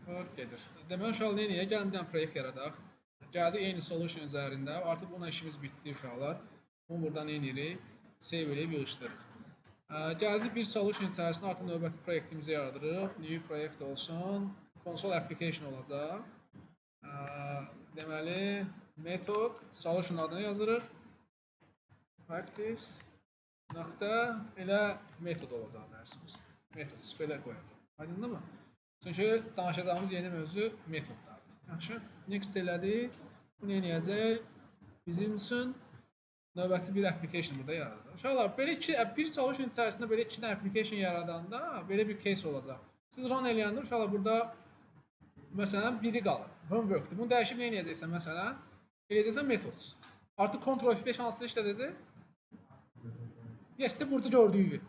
Okeydir. Deməli uşaqlar nə edirik? Gəlin bir dənə proyekt yaradaq. Gəldik eyni solution üzərində. Artıq bununla işimiz bitdi uşaqlar. Bunu buradan nə edirik? Save eləyib yığışdırırıq. Gəldik bir solution içərisində artıq növbəti proyektimizi yaradırıq. New project olsun. Console application olacaq. Deməli metod solution adını yazırıq. Practice nöqtə elə metod olacaq dərsimiz. Metod belə qoyacaq. Aydındır mı? Çünki danışacağımız yeni mövzu metodlardır. Yaxşı. Next elədik. Bu nə edəcək? Bizim üçün növbəti bir application burada yaradılır. Uşaqlar, belə bir solution içərisində belə iki dənə application yaradanda belə bir case olacaq. Siz run eləyəndə uşaqlar burada məsələn biri qalır. Homework'dur. Bunu dəyişib nə edəcəksən məsələn? Eləyəcəksən methods. Artıq Ctrl F5 hansını işlədəcək? Yes, də burada gördüyü gibi.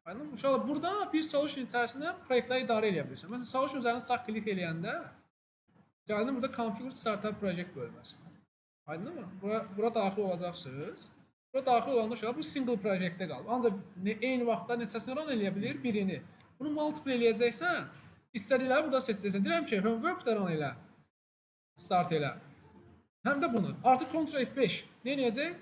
Anladın mı? Uşaqlar, burada bir solution içərisində proyektləri idarə edə bilirsən. Məsələn, solution üzərində sağ klik eləyəndə gəldin burada Configure Startup Project bölməsi. Aydın mı? Bura daxil olacaqsınız. Bura daxil olanda uşaqlar bu single projectdə qalır. Ancaq eyni vaxtda neçəsini run eləyə bilir? Birini. Bunu multiple eləyəcəksən, istədikləri burada seçəcəksən. Deyirəm ki, homework-da run elə. Start elə. Həm də bunu. Artıq Ctrl F5 nə edəcək?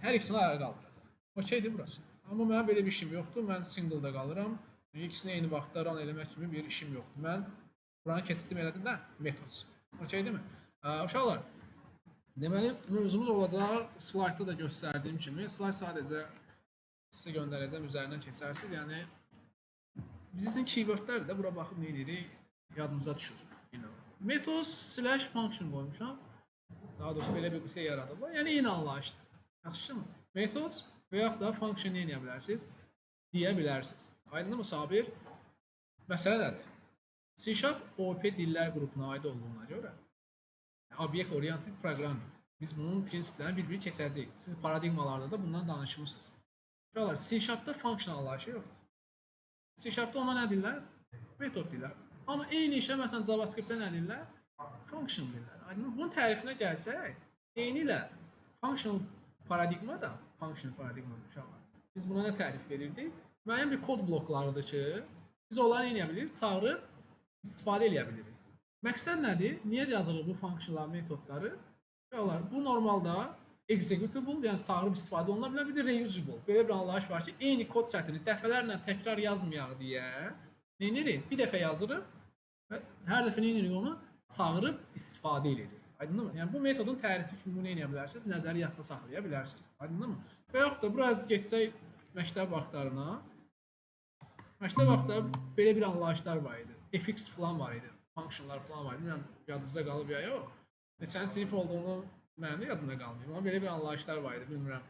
Hər ikisini ayağa qaldıracaq. Okeydir burası. Amma mənim belə bir işim yoxdur. Mən single-da qalıram. İkisini eyni vaxtda run eləmək kimi bir işim yoxdur. Mən buranı keçirdim elədim də methods. Okeydir mi? Uşaqlar, deməli mövzumuz olacaq slaytda da göstərdiyim kimi. Slayt sadəcə sizə göndərəcəm, üzərindən keçərsiniz. Yəni bizim keywordlər də bura baxıb nə edirik? Yadımıza düşür. Methods / function qoymuşam. Daha doğrusu belə bir şey yaradıblar. Yəni eyni anlayışdır. Yaxşı mı? Methods və yaxud da function nə edə bilərsiniz? Deyə bilərsiniz. Aydındır mı Sabir? Məsələ nədir? C# OOP dillər qrupuna aid olduğuna görə obyekt oriented proqraming. Biz bunun prinsiplərini bir-bir keçəcəyik. Siz paradigmalarda da bundan danışmışsınız. C#da function anlayışı yoxdur. C#da ona nə deyirlər? Metod deyirlər. Amma eyni işə məsələn JavaScript-də nə deyirlər? Function deyirlər. Aydın mı? Bunun tərifinə gəlsək, eyni ilə functional paradigmada, uşaqlar. Biz buna nə tərif verirdik? Müəyyən bir kod bloklarıdır ki, biz onları nə edə bilirik? Çağırıb istifadə edə bilirik. Məqsəd nədir? Niyə yazılır bu funksiyalar, metodları? Bu normalda executable, yəni çağırıb istifadə oluna bilər, bir də reusable. Belə bir anlayış var ki, eyni kod sətrini dəfələrlə təkrar yazmayaq deyə nə edirik? Bir dəfə yazırıq və hər dəfə nə edirik onu? Çağırıb istifadə edirik. Aydındır mı? Yəni bu metodun tərifi kimi bunu edə bilərsiniz, nəzəri yadda saxlaya bilərsiniz. Aydındır mı? Və yaxud da biraz geçsək məktəb vaxtlarına. Məktəb vaxtları belə bir anlayışlar var idi. FX falan var idi. Functionlar falan var idi. Bilmirəm, yadınızda qalıb ya yox. Neçənci sinif olduğunu mənim də yadımda qalmayıb. Amma belə bir anlayışlar var idi. Bilmirəm,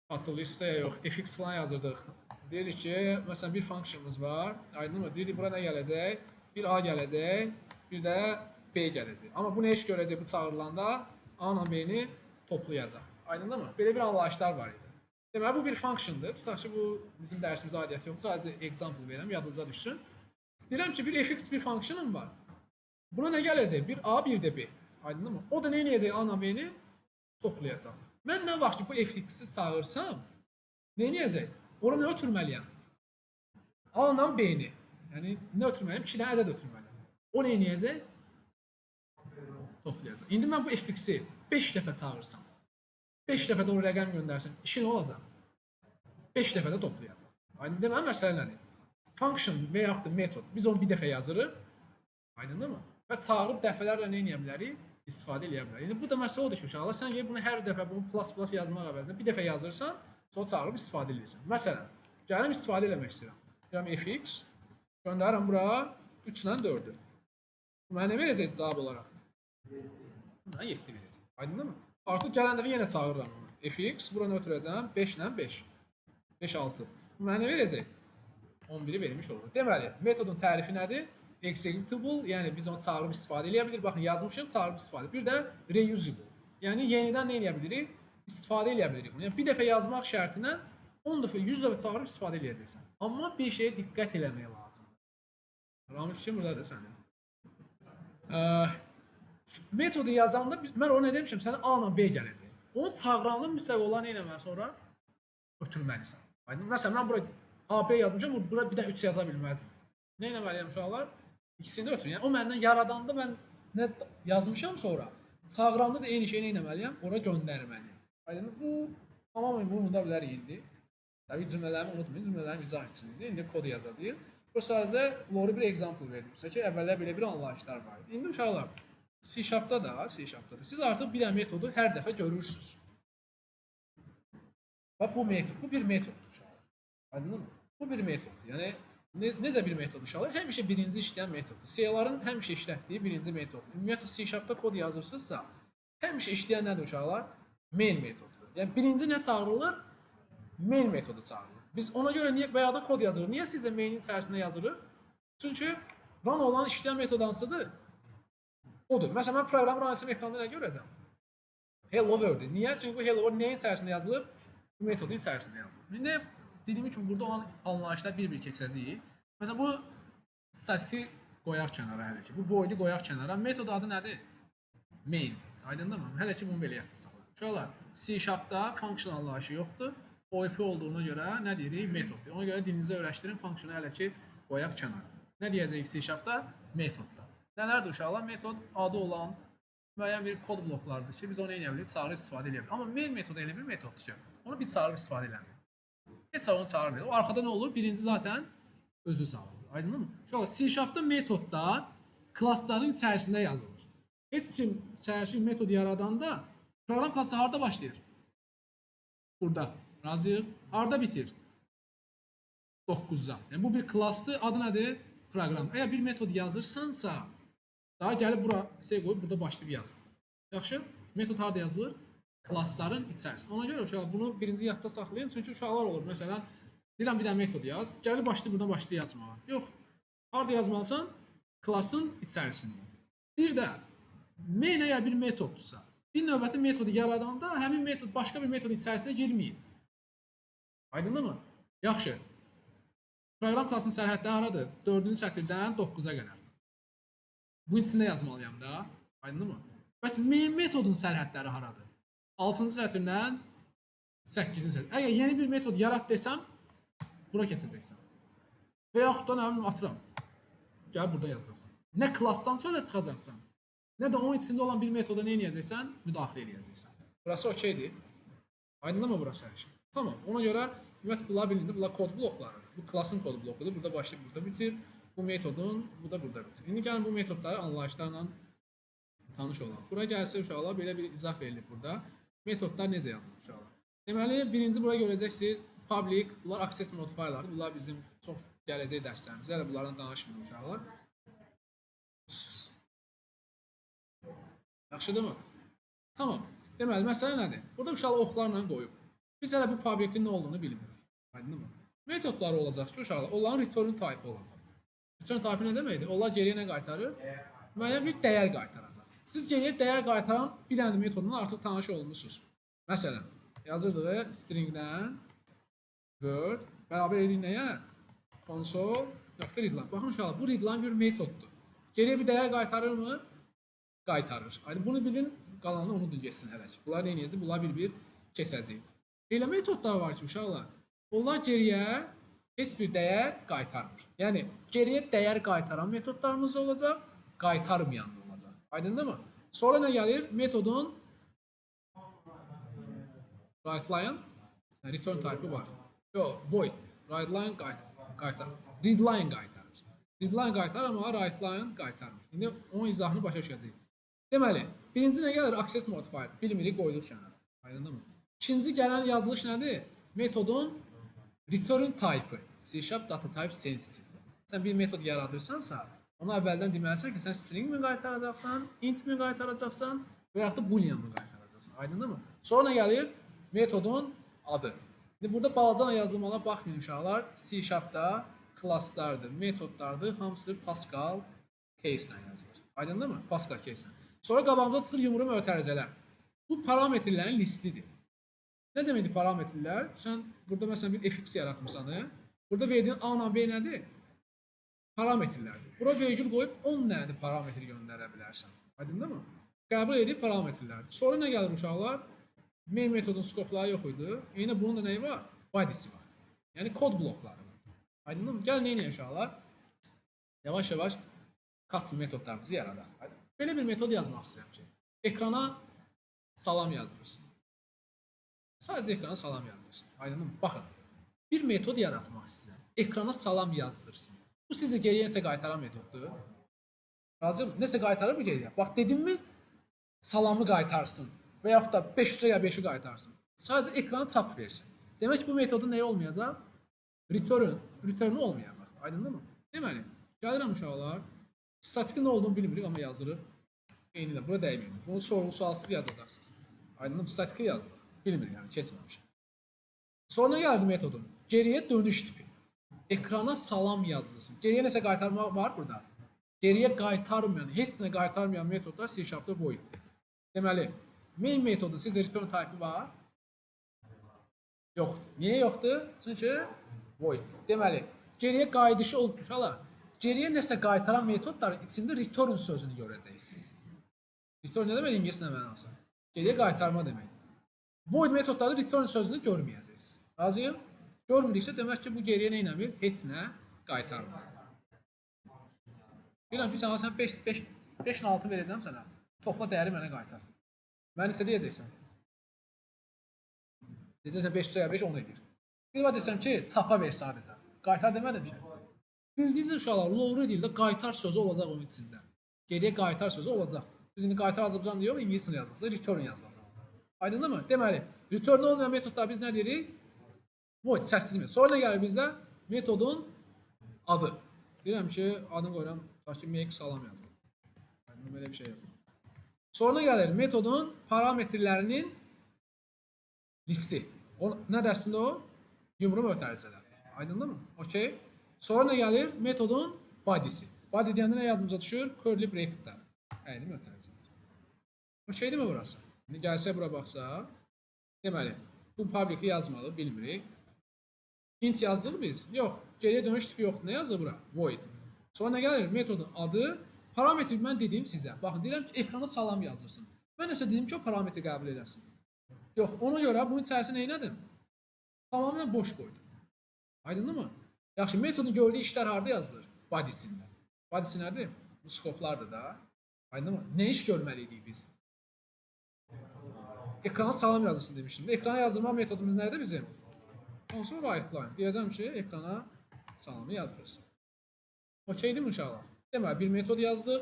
hatırlayırsınızsa ya yox. FX falan yazırdıq. Deyirdik ki, məsələn bir functionumuz var. Aydın mı? Deyirdik bura nə gələcək? Bir A gələcək, bir də B gələcək. Amma bu nə iş görəcək bu çağırılanda? A ilə B-ni toplayacaq. Aydındır mı? Belə bir anlayışlar var idi. Deməli bu bir functiondur. Tutaq ki, bu bizim dərsimizə aidiyyəti yoxdur. Sadəcə example verirəm, yadınıza düşsün. Deyirəm ki, bir fx bir functionum var. Buna nə gələcək? Bir A, bir də B. Aydındır mı? O da nə edəcək? A ilə B-ni toplayacaq. Mən nə vaxt ki, bu fx-i çağırsam, nə edəcək? Ora nə ötürməliyəm? A ilə B-ni. Yəni, nə ötürməliyəm? 2 dənə ədəd ötürməliyəm. O nə edəcək? Toplayacaq. İndi mən bu fx-i 5 dəfə çağırsam, 5 dəfə də o rəqəm göndərsəm, işi nə olacaq? 5 dəfə də toplayacaq. Aydın deməli, məsələ nədir? Function və yaxud da metod, biz onu bir dəfə yazırıq, aydındır mı? Və çağırıb dəfələrlə nə edə bilərik? İstifadə edə bilərik. İndi bu da məsələ odur ki, uşaqlar, sən bunu hər dəfə bunu plus yazmaq əvəzinə bir dəfə yazırsan, sonra çağırıb istifadə edirsən. Məsələn, gəlim istifadə eləmək istəyirəm. Deyirəm fx, göndərirəm bura 3 ilə 4-ü. Bu mənə nə verəcək cavab olaraq? Buna 7 verəcək. Aydındır mı? Artıq gələn dəfə yenə çağırıram onu. Fx, buranı ötürəcəm 5 ilə 5. 5, 6. Bu mənə nə verəcək? 11-i vermiş olur. Deməli, metodun tərifi nədir? Executable, yəni biz onu çağırıb istifadə edə bilirik. Baxın, yazmışıq, çağırıb istifadə. Bir də reusable. Yəni yenidən nə edə bilirik? İstifadə edə bilirik. Yəni bir dəfə yazmaq şərtinə 10 dəfə, 100 dəfə çağırıb istifadə edəcəksən. Amma bir şeyə diqqət eləmək lazımdır. Ramil fikrim buradadır sənin. Metodu yazanda mən ona nə demişəm? Sənə A ilə B gələcək. Onu çağıranda mütləq olan nə eləməli sonra? Ötürməlisən. Məsələn, mən bura A, B yazmışam, bura bir də 3 yaza bilməzdim. Nə eləməliyəm uşaqlar? İkisini də ötürün. Yəni o məndən yaradanda mən nə yazmışam sonra, çağıranda da eyni şeyi nə etməliyəm? Ora göndərməliyəm. Aydın? Bu tamamilə bunu unuda bilərik indi. Təbii cümlələrimi unutmayın, cümlələrimi izah etsin indi. İndi kod yazacağıq. Bu sadəcə lori bir example verdim sizə ki, əvvəllər belə bir anlayışlar var idi. İndi uşaqlar C#-da da siz artıq bir dənə metodu hər dəfə görürsüz. Bax bu metod, bu bir metoddur uşaqlar. Aydınmı? Bu bir metoddur. Yəni necə bir metod uşaqlar? Həmişə birinci işləyən metoddur. C-ların həmişə işlətdiyi birinci metoddur. Ümumiyyətlə C#-da kod yazırsınızsa, həmişə işləyən nədir uşaqlar? Main metoddur. Yəni birinci nə çağırılır? Main metodu çağırılır. Biz ona görə niyə bayaqda kod yazırıq? Niyə sizə mainin içərisində yazırıq? Çünki run olan işləyən metod hansıdır? Odur. Məsələn, mən proqramı run etsəm ekranda nə görəcəm? Hello world. Niyə? Çünki bu hello world nəyin içərisində yazılıb? Bu metodun içərisində yazılıb. İndi dediyim kimi burada olan anlayışlar bir-bir keçəcəyik. Məsələn, bu statiki qoyaq kənara hələ ki. Bu void'i qoyaq kənara. Metod adı nədir? Main. Aydındırmı? Hələ ki bunu belə yadda saxlayın. Uşaqlar, C#-da function anlayışı yoxdur. OOP olduğuna görə nə deyirik? Metod. Ona görə dilinizə öyrəşdirin, funksionu hələ ki qoyaq kənara. Nə deyəcəyik C#-da? Metodda. Nələrdir uşaqlar? Metod adı olan müəyyən bir kod bloklardır ki, biz onu eləyə bilirik, çağırıb istifadə edə bilirik. Amma main metodu elə bir metoddur ki, onu biz çağırıb istifadə eləmirik. Heç onu çağırmıyor. O arkada nə olur? Birinci zaten özü çağırılır. Aydınmı? Uşaqlar, C#-da metodlar klassların içərisində yazılır. Heç kim içərisində metod yaradanda proqram klassı harda başlayır? Burada. Razıyıq. Harda bitir? 9-da. Yəni bu bir klassdır. Adı nədir? Proqram. Əgər bir metod yazırsansa, daha gəlib bura qoyub burada başlayıb yazın. Yaxşı? Metod harda yazılır? Klassların içərisində. Ona görə uşaqlar bunu birinci yadda saxlayın. Çünki uşaqlar olur. Məsələn, deyirəm bir dənə metod yaz. Gəlib başlayıb buradan başlayıb yazmağa. Yox. Harda yazmalısan? Klassın içərisində. Bir də main əgər bir metoddursa, bir növbəti metodu yaradanda həmin metod başqa bir metod içərisinə girməyib. Aydındır mı? Yaxşı. Proqram klassının sərhədləri haradır? 4-cü sətirdən 9-a qədər. Bu içində yazmalıyam da. Aydındır mı? Bəs main metodun sərhədləri haradır? 6-cı sətirdən 8-ci sətir. Əgər yeni bir metod yarat desəm, bura keçəcəksən. Və yaxud da nə bilim atıram. Gəl burada yazacaqsan. Nə klassdan sonra çıxacaqsan, nə də onun içində olan bir metoda nə edəcəksən? Müdaxilə edəcəksən. Burası okeydir. Aydındır mı burası hər şey? Tamam. Ona görə ümumiyyətlə bunlar bilindi. Bunlar kod bloklarıdır. Bu klassın kod blokudur. Burada başlayıb burada bitir. Bu metodun bu da burada bitir. İndi gəlin bu metodları anlayışlarla tanış olaq. Bura gəlsə uşaqlar belə bir izah verilir burada. Metodlar necə yazılır uşaqlar? Deməli, birinci bura görəcəksiniz public, bunlar access modifierlardır. Bunlar bizim çox gələcək dərslərimizdə. Hələ bunlardan danışmırıq uşaqlar. Yaxşıdırmı? Tamam. Deməli, məsələ nədir? Burada uşaqlar oxlarla qoyub. Biz hələ bu public'in nə olduğunu bilmirik. Aydınmı? Metodları olacaq ki, uşaqlar, onların return type olacaq. Return type nə deməkdir? Onlar geriyə nə qaytarır? Müəyyən bir dəyər qaytaracaq. Siz geriyə dəyər qaytaran bir dənə metodundan artıq tanış olmuşsunuz. Məsələn, yazırdıq stringdən word bərabər edik nəyə? Console.readline. Baxın uşaqlar, bu readline bir metoddur. Geriyə bir dəyər qaytarır mı? Qaytarır. Bunu bilin, qalanını unudun geçsin hələ ki. Bunlar nə edəcək? Bunlar bir-bir keçəcək. Elə metodlar var ki, uşaqlar, onlar geriyə heç bir dəyər qaytarmır. Yəni, geriyə dəyər qaytaran metodlarımız olacaq, qaytarmayan da olacaq. Aydındır mı? Sonra nə gəlir? Metodun writeline, return type'ı var. Yox, void. Writeline qaytarır. Readline qaytarır. Readline qaytarır, amma writeline qaytarmır. İndi onun izahını başa düşəcəyik. Deməli, birinci nə gəlir? Access modifier. Bilmirik, qoyduq kənara. Aydındır mı? İkinci gələn yazılış nədir? Metodun return type-ı. C# data type sensitive. Sən bir metod yaradırsansa, ona əvvəldən deməlisən ki, sən string mi qaytaracaqsan, int mi qaytaracaqsan və yaxud da boolean mı qaytaracaqsan. Aydındır mı? Sonra nə gəlir? Metodun adı. İndi burada balaca yazılmana baxmayın uşaqlar. C#da klasslardır, metodlardır, hamısı Pascal case-lə yazılır. Aydındır mı? Pascal case-lə. Sonra qabağımıza çıxır yumru mötərizələr. Bu parametrlərin listidir. Nə deməkdir parametrlər? Sən burada məsələn bir fx yaratmışsan. Burada verdiyin a ilə b nədir? Parametrlərdir. Bura vergül qoyub 10 dənə parametr göndərə bilərsən. Aydındır mı? Qəbul edib parametrlərdir. Sonra nə gəlir uşaqlar? Main metodun skopları yox idi. Eyni bunun da nəyi var? Body'si var. Yəni kod blokları var. Aydındır mı? Gəlin nə edək uşaqlar? Yavaş-yavaş custom metodlarımızı yaradaq. Belə bir metod yazmaq istəyirəm ki, ekrana salam yazdırsın. Sadəcə ekrana salam yazdırsın. Aydınmı? Baxın, bir metod yaratmaq istəyirəm. Ekrana salam yazdırsın. Bu sizi geriyə nəsə qaytaran metoddur. Razıyam? Nəsə qaytarır mı geriyə? Bax, dedim mi? Salamı qaytarsın. Və yaxud da 500 ya 5'i qaytarsın. Sadəcə ekrana çap versin. Demək ki, bu metodun nəyi olmayacaq? Return olmayacaq. Aydındır mı? Deməli, gəlirəm uşaqlar. Statikin nə olduğunu bilmirik, amma yazırıq. Eyni də, bura dəyməyəcək. Bunu sorğu sualsız yazacaqsınız. Aydındır mı? Statiki yazdıq. Bilmirik, yəni keçməmiş. Sonra gəldi metodun. Geriyə dönüş tipi. Ekrana salam yazdırsın. Geriyə nəsə qaytarmaq var burada. Geriyə qaytarmayan, heç nə qaytarmayan metodlar C#'da voiddir. Deməli, main metodun sizə return type'ı var. Yoxdur. Niyə yoxdur? Çünki voiddir. Deməli, geriyə qayıdışı olmuş hala. Geriyə nəsə qaytaran metodların içində return sözünü görəcəksiniz. Return nə demək ingiliscə mənası? Geriyə qaytarma demək. Void metodlarda return sözünü görməyəcəksiniz. Razıyım? Görmürüksə demək ki, bu geriyə nə eləmir? Heç nə qaytarmır. Bilirəm ki, sən 5'in altı verəcəm sənə. Topla dəyəri mənə qaytar. Mən isə deyəcəksən. Deyəcəksən 500 ya 5 onu edir. Bir var desəm ki, çapa ver sadəcə. Qaytar demədim ki. Bildiyiniz uşaqlar, low dildə qaytar sözü olacaq onun içində. Geriyə qaytar sözü olacaq. Biz indi qaytar Azərbaycan deyirik, ingiliscə yazılacaq, return yazılacaq. Aydındır mı? Deməli, return olmayan metodda biz nə deyirik? Void, səssiz metod. Sonra nə gəlir bizdə? Metodun adı. Deyirəm ki, adını qoyuram, ki, make salam yazılır. Yəni, belə bir şey yazılır. Sonra gəlir metodun parametrlərinin listi. Nə dərsində o? Yumru mötərizələr. Aydındır mı? Okey. Sonra nə gəlir? Metodun body'si. Body deyəndə nə yadımıza düşür? Curly bracketlər. Əyli mötərizələr. Okeydir mi burası? İndi gəlsə bura baxsa, deməli, bu public'i yazmalı, bilmirik. Int yazdıq biz? Yox. Geriyə dönüş tipi yoxdur. Nə yazdı bura? Void. Sonra nə gəlir? Metodun adı. Parametri mən dediyim sizə. Baxın, deyirəm ki, ekrana salam yazırsın. Mən nəsə dedim ki, o parametri qəbul edəsin. Yox, ona görə bunun içərisində nə elədim? Tamamilə boş qoydum. Aydındır mı? Yaxşı, metodun gördüyü işlər harada yazılır? Body'sində. Body'si nədir? Bu skoplardır da. Aydındır mı? Nə iş görməliydik biz? Ekrana salam yazırsın demişdim. Ekrana yazdırma metodumuz nədir bizim? Console write line. Deyəcəm ki, ekrana salamı yazdırsın. Okeydir mi uşaqlar? Deməli, bir metod yazdıq.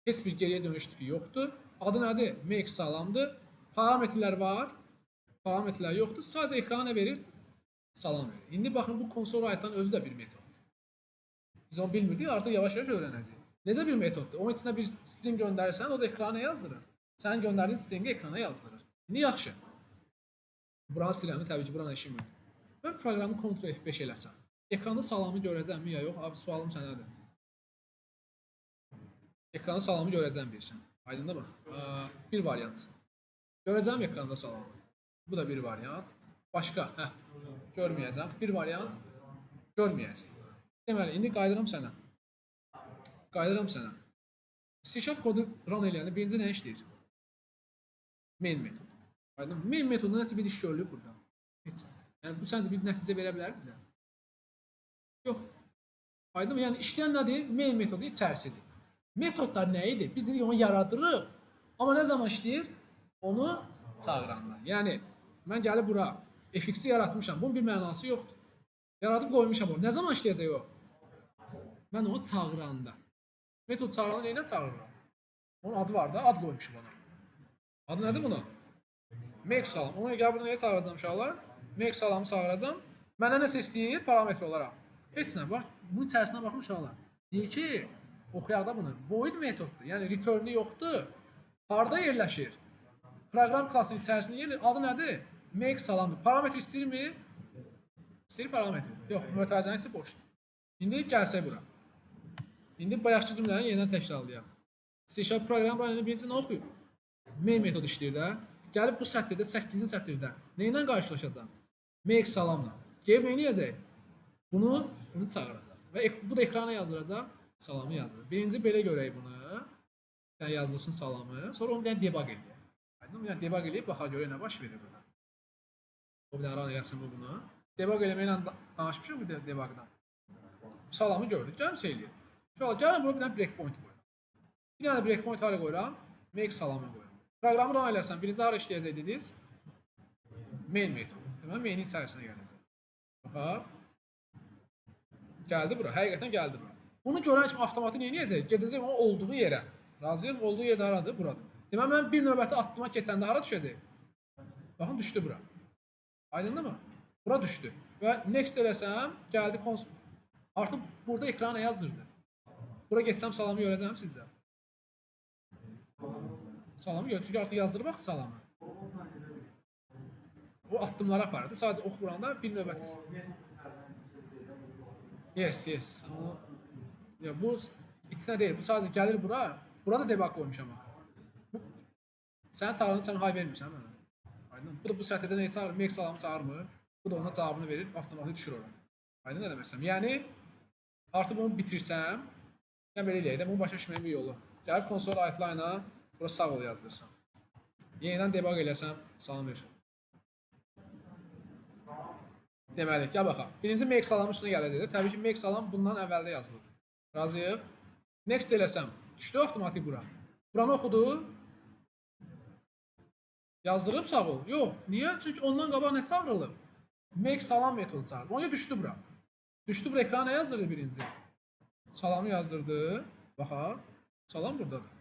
Heç bir geriyə dönüş tipi yoxdur. Adı nədir? Make salamdır. Parametrlər var. Parametrlər yoxdur. Sadəcə ekrana nə verir? Salam verir. İndi baxın, bu console write-ın özü də bir metoddur. Biz onu bilmirdik, artıq yavaş-yavaş öyrənəcəyik. Necə bir metoddur? Onun içində bir string göndərirsən, o da ekrana yazdırır. Sənin göndərdiyin stringi ekrana yazdırır. İndi yaxşı. Buranı siləhmi, təbii ki, buranı işim yox. Mən proqramı Ctrl F5 eləsəm. Ekranda salamı görəcəmmi ya yox? Abi, sualım sənədir. Ekranda salamı görəcəm bilirsən. Aydındır mı? Bir variant. Görəcəm ekranda salamı. Bu da bir variant. Başqa, görməyəcəm. Bir variant. Görməyəcəm. Deməli, indi qayıdıram sənə. C# kodu run eləyəndə birinci nə işləyir? Main metod. Aydın mı? Main metodunda nəsə bir iş görülür burada. Heç. Yəni, bu səncə bir nəticə verə bilər bizə? Yox. Aydın mı? Yəni, işləyən nədir? Main metodu içərisidir. Metodlar nə idi? Biz dedik onu yaradırıq. Amma nə zaman işləyir? Onu çağıranda. Yəni, mən gəlib bura fx-i yaratmışam. Bunun bir mənası yoxdur. Yaradıb qoymuşam onu. Nə zaman işləyəcək o? Mən onu çağıranda. Metod çağıranda neylə çağırıram? Onun adı var da, ad qoymuşum ona. Adı nədir bunun? Make salam. Ona gəl burada nəyə çağıracam uşaqlar? Make salamı çağıracam. Mənə nəsə istəyir parametr olaraq. Heç nə, bax. Bunun içərisinə baxın uşaqlar. Deyir ki, oxuyaq da bunu. Void metoddur. Yəni, return'ü yoxdur. Harada yerləşir? Proqram klassının içərisində yerləşir. Adı nədir? Make salamdır. Parametr istəyirmi? İstəyir parametr. Yox, mötərizənin isə boşdur. İndi gəlsək bura. İndi bayaqki cümləni yenidən təkrarlayaq. C# proqram buranın birinci nə oxuyub? Main metodu işləyir də. Gəlib bu sətirdə, 8-ci sətirdə nə ilə qarşılaşacaq? Make salamla. Gəlib nə edəcək? Bunu çağıracaq. Və bu da ekrana yazdıracaq. Salamı yazdır. Birinci belə görək bunu. Yəni yazdırsın salamı. Sonra onu bir dənə debug eləyək. Aydın mı? Yəni debug eləyib baxa görək nə baş verir burada. O bir dənə run eləsin bu bunu. Debug eləməklə danışmışıq bu debugdan. Salamı gördük. Gəlin eləyək. Şöyle gəlin bura bir dənə breakpoint qoyaq. Bir dənə breakpoint hara qoyuram? Make salamı qoyuram. Proqramı run eləsən, birinci hara işləyəcək dediniz? Main metodu. Deməli, mainin içərisinə gələcək. Bax. Gəldi bura, həqiqətən gəldi bura. Bunu görən kimi avtomatı nə edəcək? Gedəcək onun olduğu yerə. Razıyam, olduğu yerdə haradır? Buradır. Deməli, mən bir növbəti atdıma keçəndə hara düşəcək? Baxın, düşdü bura. Aydındır mı? Bura düşdü. Və next eləsəm, gəldi konsol. Artıq burada ekrana yazdırdı. Bura geçsəm salamı görəcəm sizdə. Salamı görəcəm. Çünki artıq yazdırıb axı salamı. O addımlara aparırdı. Sadəcə ox vuranda bir növbəti. Yes. Ya bu içinə deyil. Bu sadəcə gəlir bura. Burada debug qoymuşam axı. Sənin çağırını sən hay vermirsən mənə. Aydın. Bu da bu sətirdə nəyi çağırır? Make salamı çağırmır. Bu da ona cavabını verir, avtomatik düşür ora. Aydın nə demək istəyirəm? Yəni artıq bunu bitirsəm, mən belə eləyək də, bunu başa düşməyin bir yolu. Gəlib konsol outline-a bura sağ ol yazdırsam. Yenidən debug eləsəm, salam ver. Deməli, gəl baxaq. Birinci make salamın üstünə gələcək. Təbii ki, make salam bundan əvvəldə yazılıb. Razıyıq. Next eləsəm, düşdü avtomatik bura. Buranı oxudu. Yazdırıb sağ ol. Yox. Niyə? Çünki ondan qabaq nə çağırılıb? Make salam metodu çağırılıb. Ona düşdü bura. Düşdü bura, ekrana yazdırdı birinci. Salamı yazdırdı. Baxaq. Salam buradadır.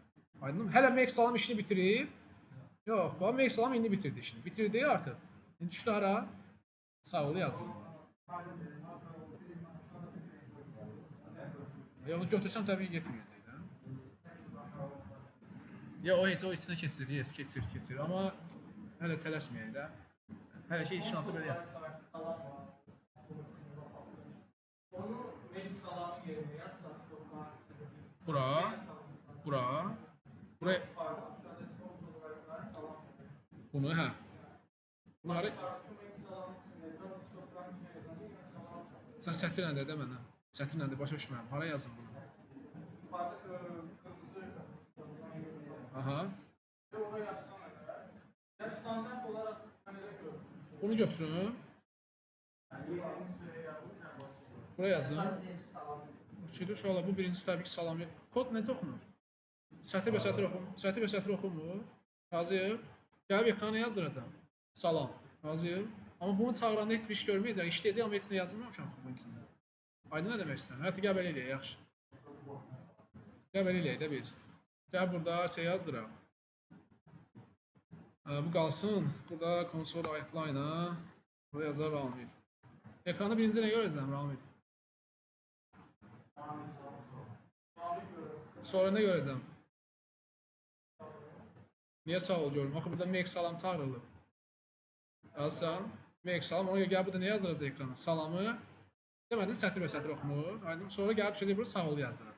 Aydın mı? Hələ make salam işini bitirib. Yox, bax make salam indi bitirdi işini. Bitirdi artıq. İndi düşdü hara? Sağ ol yazdım. Ya götürsəm təbii getməyəcək də. Ya o heç o içinə keçir, yes, keçir. Amma hələ tələsməyək də. Hələ şey işinatı belə yapsın. Bura. Bunu, hə. Bunu hara... Sən sətirlə də mənə. Sətirlə də başa düşməyəm. Hara yazın bunu? Aha. Bunu götürün. Buraya yazın. Uşaqlar, bu birincisi təbii ki salam. Kod necə oxunur? Sətir və sətir oxunmur. Razıyıq. Gəlib ekrana yazdıracam. Salam. Razıyıq. Amma bunu çağıranda heç bir iş görməyəcək. İşləyəcək, amma heç nə yazılmamışam bu içində. Aydın nə demək istəyirəm? Hətta gəl belə eləyək, yaxşı. Gəl belə eləyək də bilirsin. Gəl burada şey yazdıraq. Bu qalsın. Burada konsol outline-a. Buraya yazar Ramil. Ekranda birinci nə görəcəm Ramil? Sonra nə görəcəm? Niyə sağ ol görürüm? Axı burada make salam çağırılır. Razısan? Make salam. Ona görə gəlib burada nə yazdıracaq ekrana? Salamı. Demədin sətir və sətir oxunur. Aydın. Sonra gəlib düşəcək burada sağ ol yazdıracaq.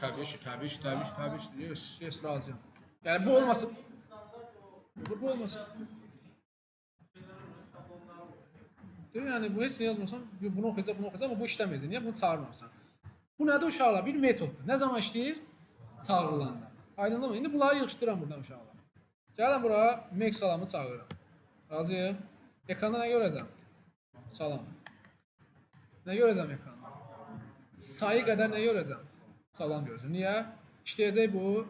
Təbii ki. Yes, razıyam. Yəni bu olmasın. Bu olmasın. Yəni bu heç nə yazmırsan, bunu oxuyacaq, amma bu işləməyəcək. Niyə bunu çağırmamısan? Bu nədir uşaqlar? Bir metoddur. Nə zaman işləyir? Çağırılanda. Aydındır mı? İndi bunları yığışdıram buradan uşaqlar. Gəlin bura make salamı çağırıram. Razıyım. Ekranda nə görəcəm? Salam. Nə görəcəm ekranda? Sayı qədər nə görəcəm? Salam görəcəm. Niyə? İşləyəcək bu.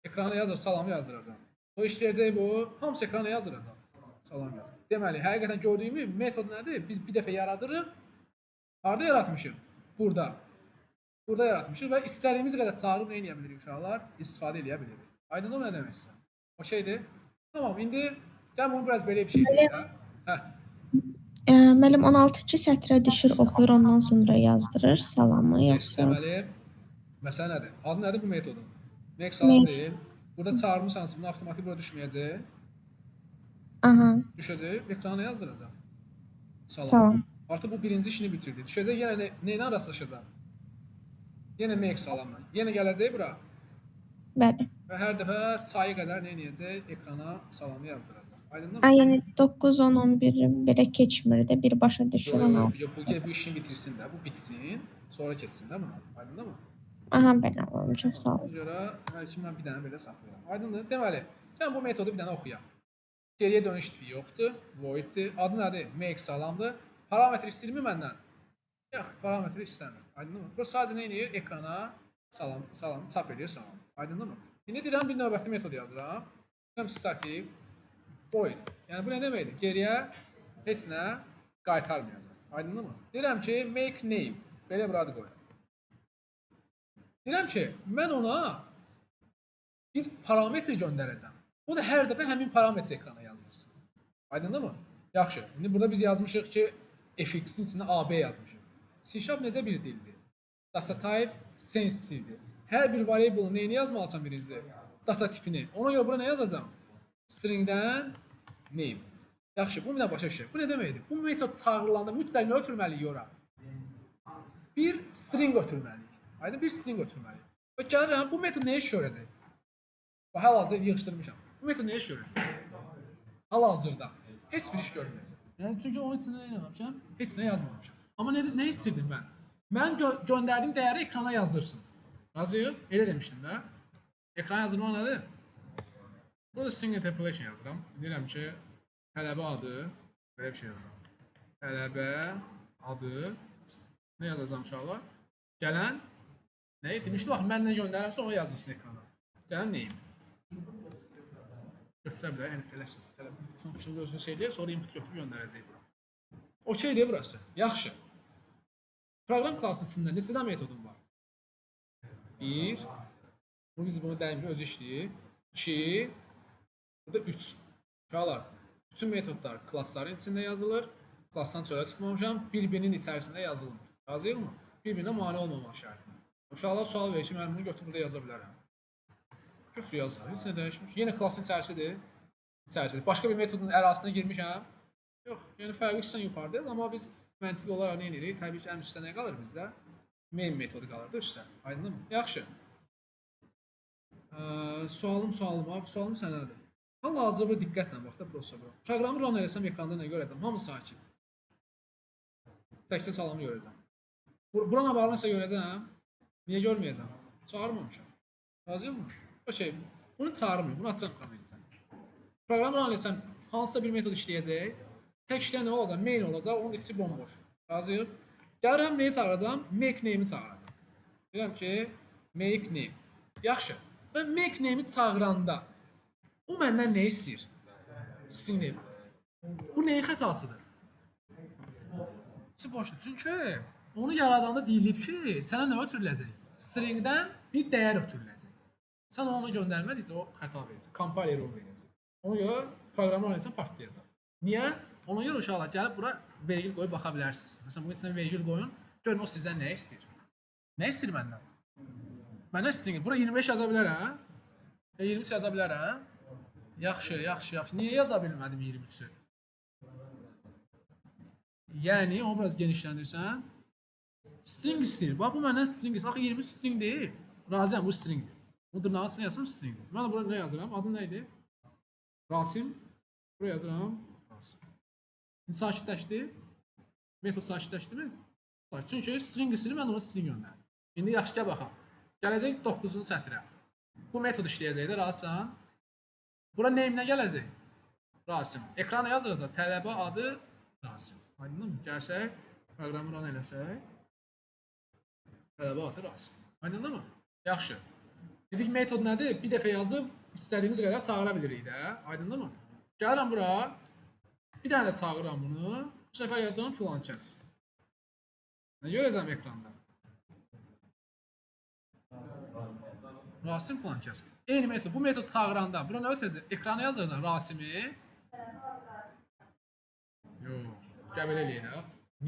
Ekrana yazır, salamı yazdıracam. O işləyəcək bu. Hamısı ekrana yazdıracam. Salam yazır. Deməli, həqiqətən gördüyümü metod nədir? Biz bir dəfə yaradırıq. Harada yaratmışıq? Burada. Burada yaratmışıq və istədiyimiz qədər çağırıb nə edə bilirik uşaqlar? İstifadə edə bilirik. Aydın o nə demək istəyirəm? O şeydir. Tamam, indi gəl bunu biraz belə bir şey deyək. Müəllim 16-cı sətrə düşür, oxuyur, ondan sonra yazdırır salamı, yoxsa? Deməli, məsələ nədir? Adı nədir bu metodun? Make salam deyil. Burada çağırmışsansa bunu avtomatik bura düşməyəcək. Aha. Düşəcək, ekrana yazdıracaq. Salam. Artıq bu birinci işini bitirdi. Düşəcək, yenə nə ilə rastlaşacaq? Yenə make salamla. Yenə gələcək bura. Bəli. Və hər dəfə sayı qədər nə edəcək? Ekrana salamı yazdıracaq. Aydındır mı? Ay, yəni 9, 10, 11 belə keçmir də, birbaşa düşür ona. Bu işini bitirsin də, bu bitsin, sonra keçsin də buna. Aydındır mı? Aha, belə alalım, çox sağ olun. Ona görə hər iki mən bir dənə belə saxlayıram. Aydındır? Deməli, gəlin bu metodu bir dənə oxuyaq. Geriyə dönüş tipi yoxdur, voiddir. Adı nədir? Make salamdır. Parametr istəyirmi məndən? Yox, parametr istəmir. Aydınmı? Bu sadəcə nə edir? Ekrana salam çap edir salam. Aydınmı? İndi deyirəm bir növbəti metod yazıram. Deyirəm static void. Yəni bu nə deməkdir? Geriyə heç nə qaytarmayacaq. Aydınmı? Deyirəm ki make name. Belə bir adı qoyuram. Deyirəm ki mən ona bir parametr göndərəcəm. O da hər dəfə həmin parametri ekrana yazdırsın. Aydınmı? Yaxşı. İndi burada biz yazmışıq ki fx-in içində AB yazmışıq. C# necə bir dildir? Data type sensitivedir. Hər bir variable neyini yazmalısan birinci? Data tipini. Ona görə bura nə yazacağam? Stringdən name. Yaxşı, bu nə başa düşür? Bu nə deməkdir? Bu metod çağırılanda mütləq nə ötürməliyik ora? Bir string ötürməliyik. Aydın bir string ötürməliyik. Və gəlirəm, bu metod nəyə iş görəcək? Hal-hazırda yığışdırmışam. Bu metod nəyə iş görəcək? Hal-hazırda heç bir iş görməyəcək. Yəni çünki onun içində nə eləməmişəm? Heç nə yazmamışam. Amma nə istirdim mən? Mən göndərdiyim dəyəri ekrana yazdırsın. Razıyıq? Elə demişdim də. Ekrana yazdırma nədir? Burada string interpolation yazıram. Deyirəm ki, tələbə adı, belə bir şey yazıram. Tələbə adı, nə yazacağım uşaqlar? Gələn, nə? Demişdi, baxın, mən nə göndərirəmsə onu yazılsın ekrana. Gələn neyim? Götürə bilər, yəni tələsmə. Function özünü söyləyir, sonra input götürüb göndərəcək bura. Okeydir burası. Yaxşı. Proqram klassının içində neçədən metodum var? 1. Biz bunu dəyimli özü işləyir. 2. Burada 3. Uşaqlar, bütün metodlar klassların içində yazılır. Klassdan çölə çıxmamışam. Bir-birinin içərisində yazılmır. Razıyıq mı? Bir-birinə mane olmamaq şərtlə. Uşaqlar sual verir ki, mən bunu götürüb burada yaza bilərəm. Götür yazar. Heç nə dəyişmiş. Yenə klassın içərisidir. İçərisidir. Başqa bir metodun ərazisinə girmişəm. Yox, yəni fərqi üstdən yuxarıdır. Amma biz məntiqi olaraq nə edirik? Təbii ki, ən üstdə nə qalır bizdə? Main metodu qalır da üstdə. Aydınmı? Yaxşı. Sualım sənədir. Hal-hazırda burada diqqətlə bax da prosesora. Proqramı run eləsəm ekranda nə görəcəm? Hamı sakit. Təkcə salamı görəcəm. Buranın bağlı nəsə görəcəm. Niyə görməyəcəm? Çağırmamışam. Razıyıq mı? Okey. Bunu çağırmıyorum. Bunu atıram kommentdən. Proqramı run eləsəm hansısa bir metod işləyəcək. Tək işləyən nə olacaq? Main olacaq. Onun içi bomboş. Razıyıq. Gəlirəm neyi çağıracam? Make name'i çağıracam. Deyirəm ki make name. Yaxşı. Və make name'i çağıranda o məndən nə istəyir? String name. Bu neyin xətasıdır? Boşdur. Çünki onu yaradanda deyilib ki, sənə nə ötürüləcək? Stringdən bir dəyər ötürüləcək. Sən onu göndərmədikcə o xəta verəcək. Compile error verəcək. Ona görə proqramı oynayırsan partlayacaq. Niyə? Ona görə uşaqlar gəlib bura vergül qoyub baxa bilərsiniz. Məsələn, bunun içində vergül qoyun. Görün o sizdən nə istəyir? Nə istəyir məndən? Məndən string. Bura 25 yaza bilərəm. 23 yaza bilərəm. Yaxşı. Niyə yaza bilmədim 23-ü? Yəni, onu biraz genişləndirsən. String istəyir. Bax, bu məndən string istəyir. Axı 23 string deyil. Razıyam, bu stringdir. Bu dırnağın içində yazsam stringdir. Mən də bura nə yazıram? Adı nə idi? Rasim. Buraya yazıram. Rasim. İndi sakitləşdi. Metod sakitləşdi mi? Çünki string istəyir, mən ona string göndərim. İndi yaxşı gəl baxaq. Gələcək 9-cu sətrə. Bu metod işləyəcək də, razısan. Bura name nə gələcək? Rasim. Ekrana yazdıracaq. Tələbə adı Rasim. Aydınmı? Gəlsək, proqramı run eləsək. Tələbə adı Rasim. Aydınmı? Yaxşı. Dedik metod nədir? Bir dəfə yazıb istədiyimiz qədər çağıra bilirik də. Aydınmı? Gəlirəm bura. Bir dənə də çağırıram bunu. Bu səfər yazacağım filan kəs. Nə görəcəm ekranda? Rasim filan kəs. Eyni metod. Bu metod çağıranda bura nə ötəcək? Ekrana yazacaq Rasimi. Yox. Qəbələ eləyək də.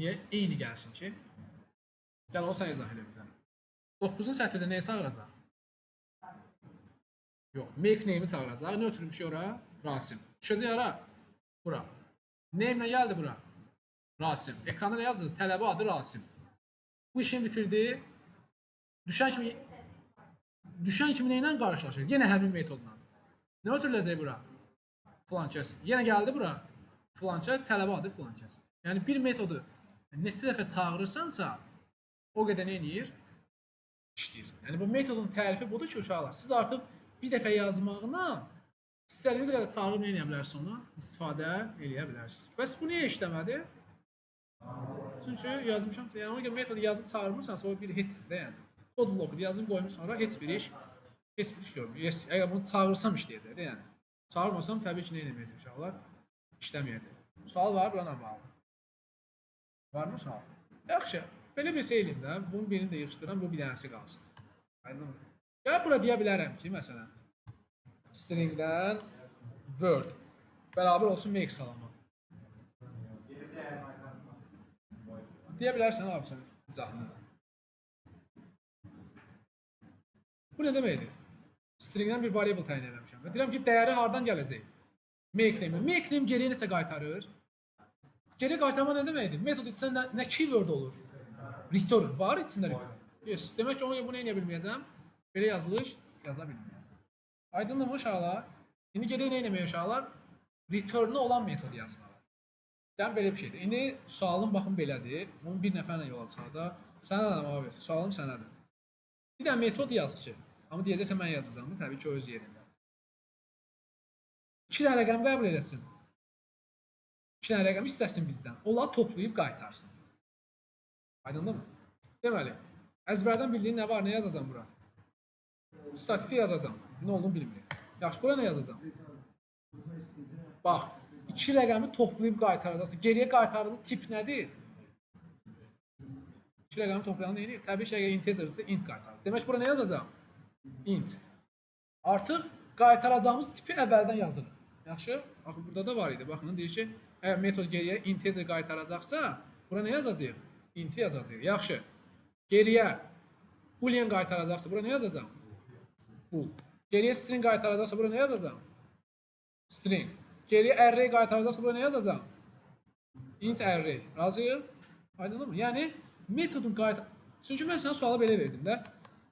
Niyə? Eyni gəlsin ki. Gəl onu sən izah elə bizə. 9-cu sətirdə nəyə çağıracaq? Yox. Make name'i çağıracaq. Nə ötürmüş ora? Rasim. Düşəcək ara? Bura. Name nə gəldi bura? Rasim. Ekranda nə yazdı? Tələbə adı Rasim. Bu işini bitirdi. Düşən kimi nə ilə qarşılaşır? Yenə həmin metodla. Nə ötürüləcək bura? Filan kəs. Yenə gəldi bura. Filan kəs, tələbə adı filan kəs. Yəni bir metodu neçə dəfə çağırırsansa, o qədər nə edir? İşləyir. Yəni bu metodun tərifi budur ki, uşaqlar, siz artıq bir dəfə yazmağına istədiyiniz qədər çağırıb nə edə bilərsiniz onu? İstifadə edə bilərsiniz. Bəs bu niyə işləmədi? Çünki yazmışam, yəni ona görə metodu yazıb çağırmırsansa o bir heçdir də yəni. Kod bloku yazıb qoymuş sonra heç bir iş görmür. Yes, əgər bunu çağırsam işləyəcək də yəni. Çağırmasam təbii ki, nə etməyəcək uşaqlar? İşləməyəcək. Sual var buna bağlı. Varmı sual? Yaxşı. Belə bir şey eləyim də. Bunun birini də yığışdıram, bu bir dənəsi qalsın. Aydınmı? Ya bura deyə bilərəm ki, məsələn, stringdən word bərabər olsun make salama. Deyə bilərsən abi sən izahını. Bu nə deməkdir? Stringdən bir variable təyin etmişəm. Və deyirəm ki, dəyəri hardan gələcək? Make name. Make name geriyə nəsə qaytarır. Geriyə qaytarma nə deməkdir? Metod içində nə keyword olur? Return. Var içində return. Yes. Demək ki, onu bunu eləyə bilməyəcəm. Belə yazılış yaza bilməyəcəm. Aydındır uşaqlar? İndi gedək nə etməyə uşaqlar? Return-u olan metodu yazmalı. Yəni belə bir şeydir. İndi sualım baxın belədir. Bunu bir nəfərlə yola çıxarda. Sənədir abi. Sualım sənədir. Bir dənə metod yaz ki. Amma deyəcəksə mən yazacağam. Təbii ki, o öz yerində. 2 dənə rəqəm qəbul eləsin. 2 dənə rəqəm istəsin bizdən. Onları toplayıb qaytarsın. Aydındır mı? Deməli, əzbərdən bildiyin nə var, nə yazacağam bura? Statiki yazacağam. Nə olduğunu bilmirik. Yaxşı, bura nə yazacağam? Bax, 2 rəqəmi toplayıb qaytaracaqsın. Geriyə qaytardığın tip nədir? 2 rəqəmi toplayanı neyini? Təbii ki, əgər integerdirsə int qaytarır. Demək, bura nə yazacağam? Int. Artıq qaytaracağımız tipi əvvəldən yazırıq. Yaxşı? Baxın, burada da var idi. Baxın, deyir ki, əgər metod geriyə integer qaytaracaqsa, bura nə yazacaq? Inti yazacaq. Yaxşı. Geriyə boolean qaytaracaqsa, bura nə yazacağam? Bool. Geriyə string qaytaracaqsa, bura nə yazacağam? String. Geriyə array qaytaracaqsa, bura nə yazacağam? Int array. Razıyıq? Aydındır mı? Yəni, metodun qaytar... Çünki mən sənə sualı belə verdim də.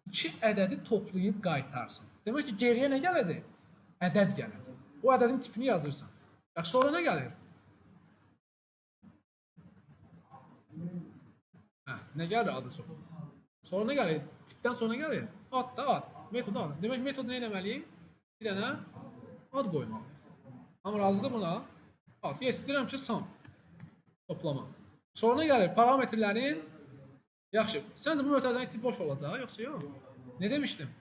2 ədədi toplayıb qaytarsın. Demək ki, geriyə nə gələcək? Ədəd gələcək. O ədədin tipini yazırsan. Yaxşı, sonra nə gəlir? Nə gəlir adı sonra? Sonra nə gəlir? Tipdən sonra nə gəlir? Ad da ad. Metod ad. Demək ki, metod nə etməliyik? Bir dənə ad qoymalıyıq. Amma razıdır buna? Ad. Yes, istəyirəm ki, sum. Toplama. Sonra nə gəlir? Parametrlərin. Yaxşı. Səncə bu metoddan istəyib boş olacaq, yoxsa yox? Ne demişdim?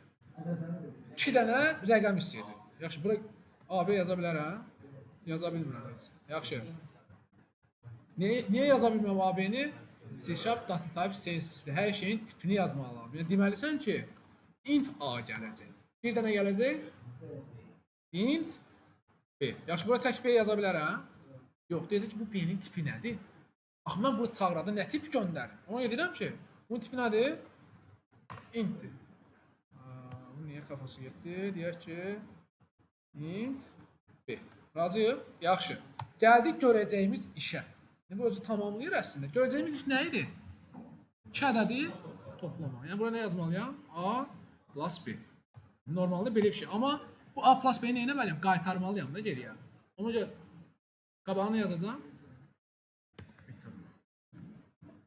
2 dənə rəqəm istəyəcək. Yaxşı, bura AB yaza bilərəm. Yaza bilmirəm heç. Yaxşı. Niyə yaza bilmirəm AB-ni? C# data type sensitive. Hər şeyin tipini yazmaq lazım. Yəni deməlisən ki, int A gələcək. Bir dənə gələcək. Int B. Yaxşı, bura tək B yaza bilərəm. Yox, deyəcək ki, bu B-nin tipi nədir? Axı, mən burada çağırada nə tip göndərim? Ona deyirəm ki, bunun tipi nədir? Intdir. Bu niyə kafası getdi? Deyək ki, int B. Razıyıq? Yaxşı. Gəldik görəcəyimiz işə. Bu özü tamamlayır əslində. Görəcəyimiz iş nə idi? 2 ədədi toplama. Yəni, bura nə yazmalıyam? A plus B. Normalde belə bir şey. Amma bu A plus B-yi nə etməliyəm? Qaytarmalıyam da geriyə. Ona görə qabağını yazacağım. Return.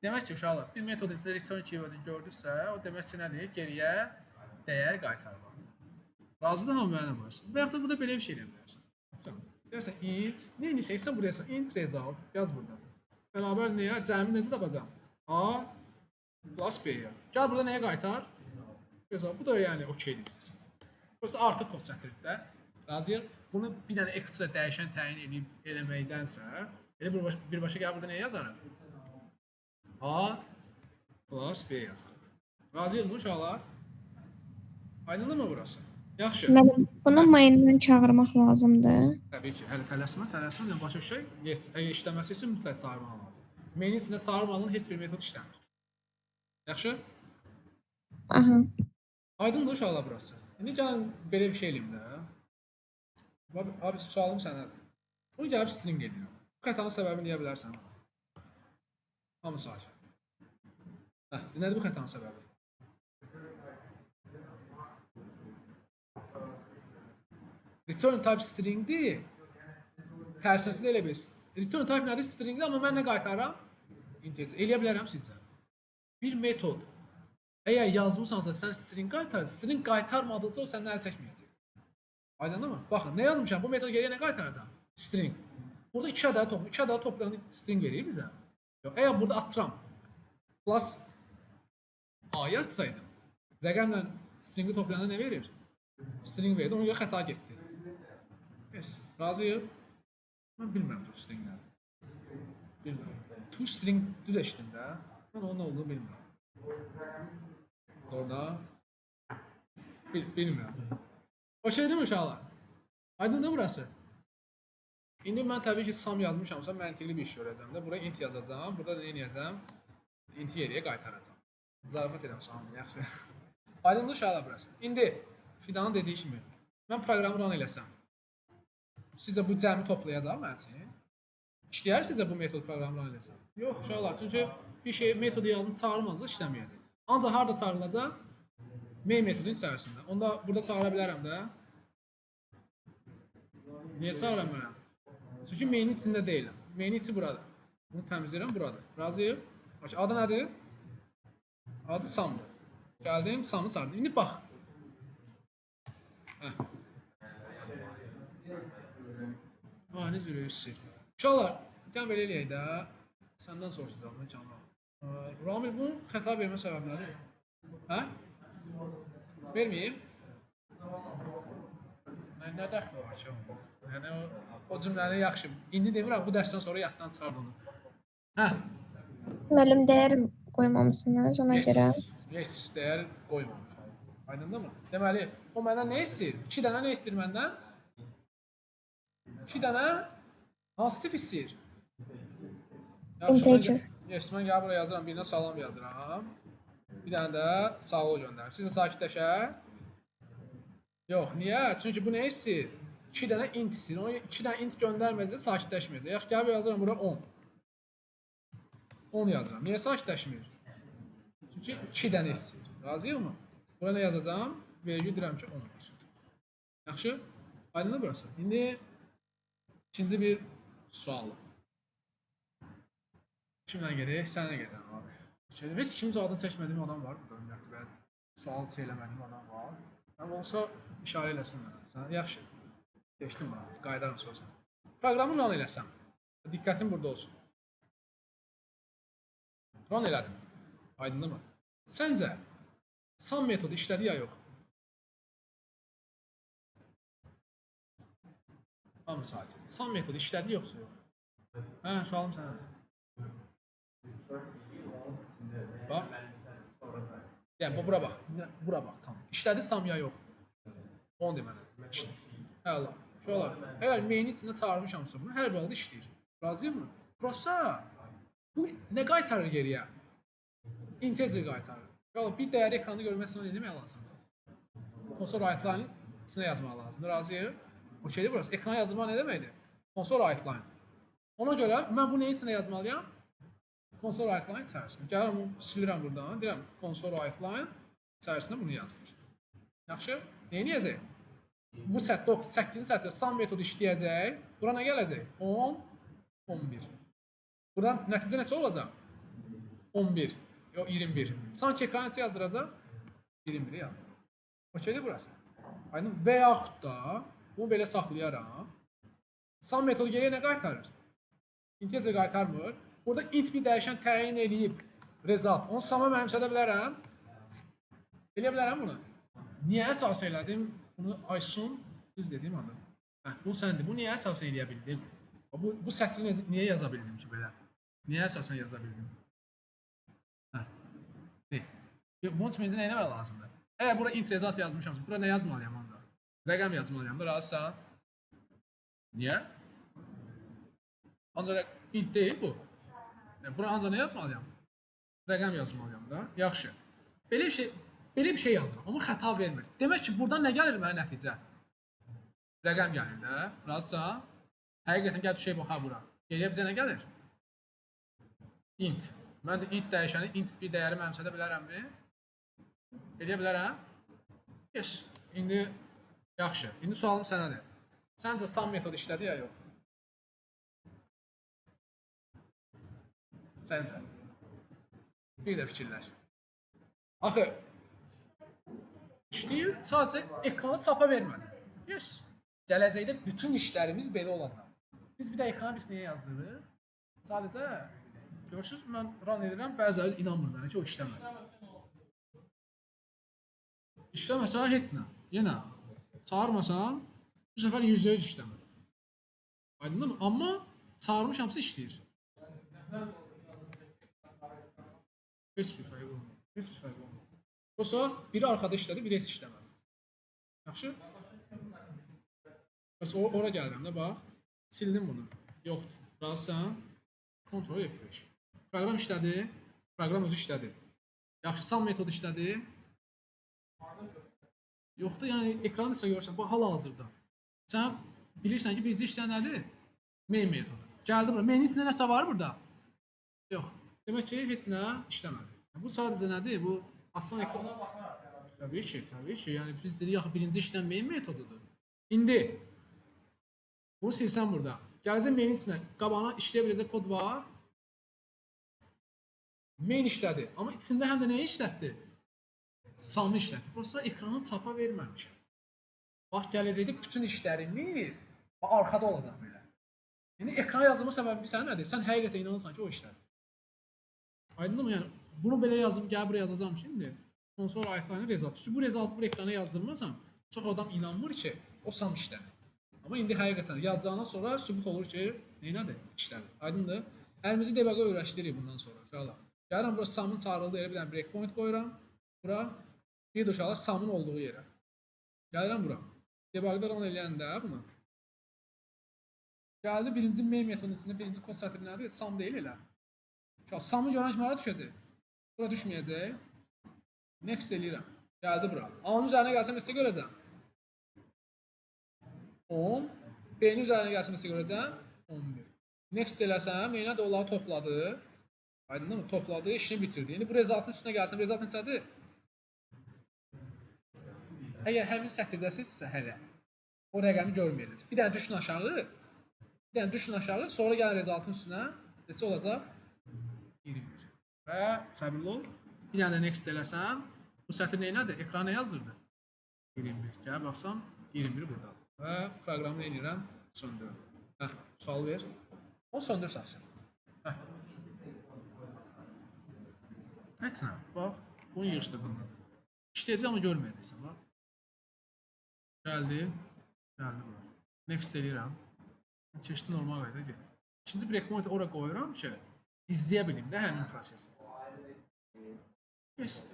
Demək ki, uşaqlar, bir metod içində return keyword'ini gördüksə, o demək ki, nədir? Geriyə dəyər qaytarmalıdır. Razıdır mı mənə varsın? Və yaxud da burada belə bir şey eləyə bilərsən. Deyərsən int, neyini şeysən burada yazsan? Int result. Yaz burada. Bərabər nəyə? Cəmi necə tapacam? A plus B-yə. Gəl burada nəyə qaytar? Bu da yəni okeydir bizə. Burası artıq kod sətirik də. Razıyıq. Bunu bir dənə ekstra dəyişən təyin eləməkdənsə, elə birbaşa gəl burada nəyə yazarıq? A plus B yazarıq. Razıyıq mı uşaqlar? Aydındır mı burası? Yaxşı. Müəllim, bunu maindən çağırmaq lazımdır. Təbii ki, hələ tələsmə başa bir şey. Yes, əgər işləməsi üçün mütləq çağırmaq lazım. Mainin içində çağırmadığın heç bir metod işləmir. Yaxşı? Aha. Aydındır uşaqlar burası. İndi gəlin belə bir şey eləyim də. Abi, sualım sənədir. Bunu gəlib string edirəm. Bu xətanın səbəbini deyə bilərsən. Hamı sakit. Nədir bu xətanın səbəbi? Return type stringdir. Tərsəsi də elə bir. Return type nədir? Stringdir, amma mən nə qaytaram? Integer. Eləyə bilərəm sizcə. Bir metod. Əgər yazmışsansa sən string qaytar, string qaytarmadıqca o səndən əl çəkməyəcək. Aydındır mı? Baxın, nə yazmışam? Bu metod geriyə nə qaytaracaq? String. Burada 2 ədədi toplayın. 2 ədədi toplayan string verir bizə. Yox, əgər burada atıram plus A yazsaydım, rəqəmlə stringi toplayanda nə verir? String verdi, ona görə xəta getdi. Yes, razıyıq. Mən bilmirəm to string nədir. Bilmirəm. To string düz eşitdim də. Mən onun nə olduğunu bilmirəm. Orada bilmirəm. O şey değil mi uşaqlar? Aydındır burası? İndi mən təbii ki sum yazmışamsa məntiqli bir iş görəcəm də. Buraya int yazacağam. Burada da nə edəcəm? Inti yeriyə qaytaracağım. Zarafat edirəm samı, yaxşı. Aydındır uşaqlar burası. İndi Fidanın dediyi kimi mən proqramı run eləsəm, sizə bu cəmi toplayacaq mənim üçün. İşləyər sizə bu metod proqramı run eləsəm? Yox uşaqlar, çünki bir şey metodu yazdım çağırmazsa işləməyəcək. Ancaq harda çağırılacaq? Main metodun içərisində. Onda burada çağıra bilərəm də. Niyə çağıram mənəm? Çünki main içində deyiləm. Main içi buradır. Bunu təmizləyirəm buradır. Razıyıq? Adı nədir? Adı Samdır. Gəldim, Samı sardım. İndi bax. Ani zürüyüsü. Uşaqlar, gəlin belə eləyək də. Səndən soruşacağım da canım. Ramil, bunu xəta vermə səbəbi nədir? Hə? Verməyim? Nə dəxli var ki? Yəni o cümləni yaxşı. İndi demirəm, bu dərsdən sonra yaddan çıxard onu. Hə? Müəllim dəyər qoymamışsınız ona görə. Yes, dəyər qoymamışam. Aydındır mı? Deməli, o məndən nə istəyir? 2 dənə nə istəyir məndən? 2 dənə hansı tip istəyir? Integer. Yes, mən gəlib buraya yazıram, birinə salam yazıram. Bir dənə də sağ ol göndərim. Sizə sakitləşər? Yox, niyə? Çünki bu nə istəyir? 2 dənə int istəyir. Ona 2 dənə int göndərməzsə sakitləşməyəcək. Yaxşı, gəlib yazıram bura 10. 10 yazıram. Niyə sakitləşmir? Çünki 2 dənə istəyir. Razıyıq mı? Bura nə yazacağım? Vergi deyirəm ki 10 var. Yaxşı? Aydındır burası. İndi ikinci bir sual. Kimlə gedək? Sənə gedəm abi. Heç kimsə adını çəkmədiyim adam var burada. Ümumiyyətlə, sual çəkmədiyim adam var. Amma olsa işarə eləsin mənə. Sən yaxşı. Keçdim buna. Qaydaram sonra. Proqramı run eləsəm. Diqqətin burada olsun. Run elədim. Aydındır mı? Səncə sum metodu işlədi ya yox? Hamı sakit. Sum metodu işlədi yoxsa yox? Hə, sualım sənədir. Bax. Yəni bura bax. Bura bax, tamam. İşlədi sum ya yox? 10 demənə. İşlədi. Əla. Şolar. Əgər main içində çağırmışamsa bunu hər bir halda işləyir. Razıyıq mı? Prosta bu nə qaytarır geriyə? Integer qaytarır. Şolar bir dəyəri ekranda görmək üçün nə etmək lazımdır? Console write-line içinə yazmaq lazımdır. Razıyıq? Okeydir burası. Ekrana yazılma nə deməkdir? Console write-line. Ona görə mən bu nə içində yazmalıyam? Console write-line içərisində. Gəlirəm, silirəm buradan. Deyirəm, console write-line içərisində bunu yazdır. Yaxşı? Neyini yazayım? Bu sətdə, 8-ci sətdə sum metodu işləyəcək. Bura nə gələcək? 10, 11. Buradan nəticə neçə olacaq? 11, yox 21. Sanki ekran neçə yazdıracaq? 21-i yazdıracaq. Okeydir burası. Aydın? Və yaxud da bunu belə saxlayaram. Sum metodu geriyə nə qaytarır? Integer qaytarmır. Burada int bir dəyişən təyin eləyib result. Onu sum'a mənimsədə bilərəm. Eləyə bilərəm bunu. Niyə əsas elədim? Bunu Aysun düz dediyim anda. Bu səndir. Bu niyə əsasən eləyə bildim? Bu sətri niyə yaza bildim ki belə? Niyə əsasən yaza bildim? Bunun üçün məncə nə etmək lazımdır? Əgər bura int result yazmışam, bura nə yazmalıyam ancaq? Rəqəm yazmalıyam da, razısan? Niyə? Ancaq int deyil bu. Bura ancaq nə yazmalıyam? Rəqəm yazmalıyam da. Yaxşı. Belə bir şey yazıram. Amma xəta vermir. Demək ki, buradan nə gəlir mənə nəticə? Rəqəm gəlir də. Razısan? Həqiqətən gəl düşək baxa bura. Geriyə bizə nə gəlir? Int. Mən də int dəyişəni, int bir dəyəri mənimsədə bilərəmmi? Eləyə bilərəm? Yes. İndi yaxşı. İndi sualım sənədir. Səncə sum metodu işlədi ya yox? Səncə? Bir də fikirləş. Axı, işləyir, sadəcə ekrana çapa vermədim. Yes. Gələcəkdə bütün işlərimiz belə olacaq. Biz bir də ekrana biz nəyə yazdırırıq? Sadəcə Görürsünüz, mən run edirəm, bəziləri inanmır mənə ki, o işləmədi. İşləməsə heç nə. Yenə çağırmasam, bu səfər %100 işləmir. Aydındır mı? Amma çağırmışamsa işləyir. Heç bir fərqi olmur. Heç bir fərqi olmur. Yoxsa biri arxada işlədi, biri heç işləmədi. Yaxşı? Bəs ora gəlirəm də, bax. Sildim bunu. Yoxdur. Qalsan, Ctrl F5. Proqram işlədi, proqram özü işlədi. Yaxşı, sum metodu işlədi. Yoxdur, yəni ekranı necə görürsən, bax, hal-hazırda. Sən bilirsən ki, birinci işləyən nədir? Main metodu. Gəldi bura. Mainin içində nəsə var burada? Yox. Demək ki, heç nə işləmədi. Bu sadəcə nədir? Bu asan ekran. Təbii ki, təbii ki. Yəni biz dedik axı birinci işlən main metodudur. İndi bunu silsən burada. Gələcək mainin içində qabağına işləyə biləcək kod var. Main işlədi. Amma içində həm də nəyi işlətdi? Sum'ı işlətdi. Prosta ekranı çapa verməmişəm. Bax, gələcəkdə bütün işlərimiz arxada olacaq belə. Yəni ekrana yazılma səbəbi sən nədir? Sən həqiqətən inanırsan ki, o işlədir. Aydındır mı? Yəni bunu belə yazıb gəlib buraya yazacağam şimdi. Ondan sonra ayətlərini rezalt. Çünki bu rezaltı bu ekrana yazdırmasam, çox adam inanmır ki, o sum işlədir. Amma indi həqiqətən yazdığından sonra sübut olur ki, nədir? İşlədir. Aydındır? Əlimizi debəqə öyrəşdiririk bundan sonra uşaqlar. Gəlirəm bura sum'ın çağırıldığı yerə bir dənə breakpoint qoyuram. Bura bir də uşaqlar sum'ın olduğu yerə. Gəlirəm bura. Debaqda run eləyəndə bunu. Gəldi birinci main metodunun içində birinci kod sətri nədir? Sum deyil elə. Sum'ı görən kimi hara düşəcək? Bura düşməyəcək. Next eləyirəm. Gəldi bura. A-nın üzərinə gəlsəm nəsə görəcəm? 10. B-nin üzərinə gəlsəm nəsə görəcəm? 11. Next eləsəm, mənə də onları topladı. Aydındır mı? Topladı, işini bitirdi. İndi bu rezultun üstünə gəlsəm, rezult neçədir? Əgər həmin sətirdəsinizsə hələ, o rəqəmi görməyəcəksiniz. Bir dənə düşün aşağı. Bir dənə düşün aşağı, sonra gəlin rezultun üstünə. Neçə olacaq? 21. Və səbirli ol. Bir dənə də next eləsəm, bu sətir nədir? Ekrana yazdırdı. 21. Gəl baxsam, 21 buradadır. Və proqramı nə edirəm? Söndürürəm. Hə, sual ver. O söndür səfsən. Hə. Heç nə. Bax, bunu yığışdırdım. İşləyəcək amma görməyəcəksən. Bax. Gəldi. Gəldi bura. Next eləyirəm. Keçdi normal qayda getdi. İkinci breakpoint'i ora qoyuram ki, izləyə bilim də həmin prosesi.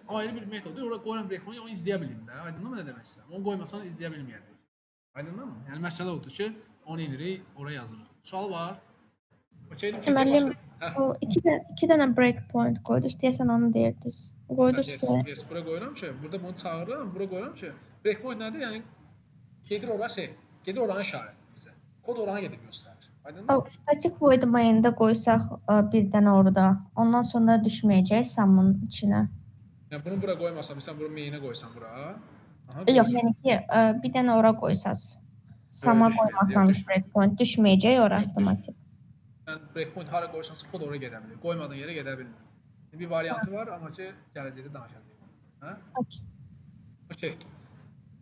Ayrı bir metoddur. Ora qoyuram breakpoint'i, onu izləyə bilim də. Aydındır mı nə demək istəyirəm? Onu qoymasan izləyə bilməyəcəksən. Aydındır mı? Yəni məsələ odur ki, onu inirik, ora yazırıq. Sual var? Okeydir, Müəllim, o iki dənə breakpoint qoydu. İstəyəsən onu deyirdiniz. Qoydu üstə. Yes, bura qoyuram ki, burada bunu çağırıram, bura qoyuram ki, breakpoint nədir? Yəni gedir ora gedir oranı işarət bizə. Kod oranı gedib göstərir. Aydındır mı? Static void main'də qoysaq bir dənə orada, ondan sonra düşməyəcək sum'ın içinə. Yəni bunu bura qoymasan, sən bura main'ə qoysan bura. Yox, yəni ki, bir dənə ora qoysaz. Sum'a qoymasanız breakpoint düşməyəcək ora avtomatik. Sən breakpoint hara qoysansa kod ora gedə bilir. Qoymadığın yerə gedə bilmir. Bir variantı var, amma ki, gələcəkdə danışacağıq. Hə? Okey. Okey.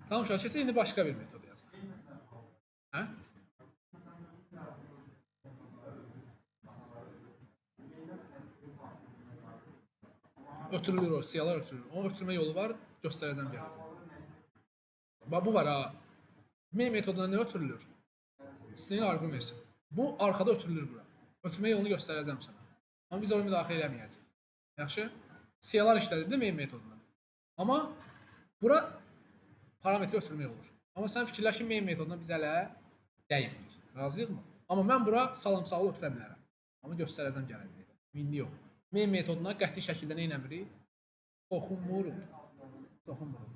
Tamam, şu an keçək, indi başqa bir metod yazaq. Hə? Ötürülür o, siyahlar ötürülür. Onun ötürmə yolu var, göstərəcəm gələcək. Bax, bu var ha. Main metoduna nə ötürülür? İstəyən arqument. Bu, arxada ötürülür bura. Ötürmə yolunu göstərəcəm sənə. Amma biz onu müdaxilə eləməyəcəyik. Yaxşı? Siyahlar işlədir də main metoduna. Amma bura parametri ötürmək olur. Amma sən fikirləş ki, main metoduna biz hələ dəyirik. Razıyıq mı? Amma mən bura salamsaqlı ötürə bilərəm. Amma göstərəcəm gələcəkdə. İndi yox. Main metoduna qəti şəkildə nə eləmirik? Toxunmuruq. Toxunmuruq.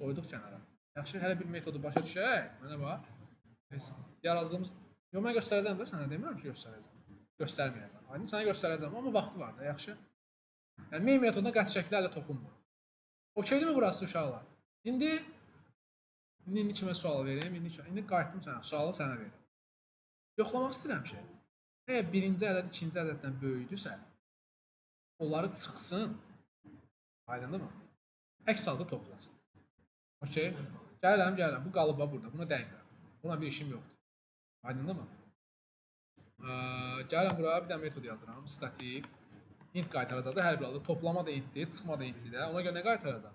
Qoyduq kənara. Yaxşı, hələ bir metodu başa düşək. Mənə bax. Yarazdığımız... Yox, mən göstərəcəm də sənə demirəm ki, göstərəcəm. Göstərməyəcəm. Aydın, sənə göstərəcəm, amma vaxtı var da, yaxşı. Yəni, main metoduna qəti şəkildə hələ toxunmuruq. Okeydir mi burası uşaqlar? İndi kimə sual vereyim? İndi qayıtdım sənə, sualı sənə verim. Yoxlamaq istəyirəm ki, əgər birinci ədəd ikinci ədəddən böyüdürsə, onları çıxsın, aydındır mı? Əks halda toplasın. Okey? Gəlirəm, bu qalıba burada, buna dəymirəm. Buna bir işim yoxdur. Aydındır mı? Gəlin bura bir dənə metod yazıram. Statik. Int qaytaracaq da hər bir halda. Toplama da intdir, çıxma da intdir də. Ona görə nə qaytaracaq?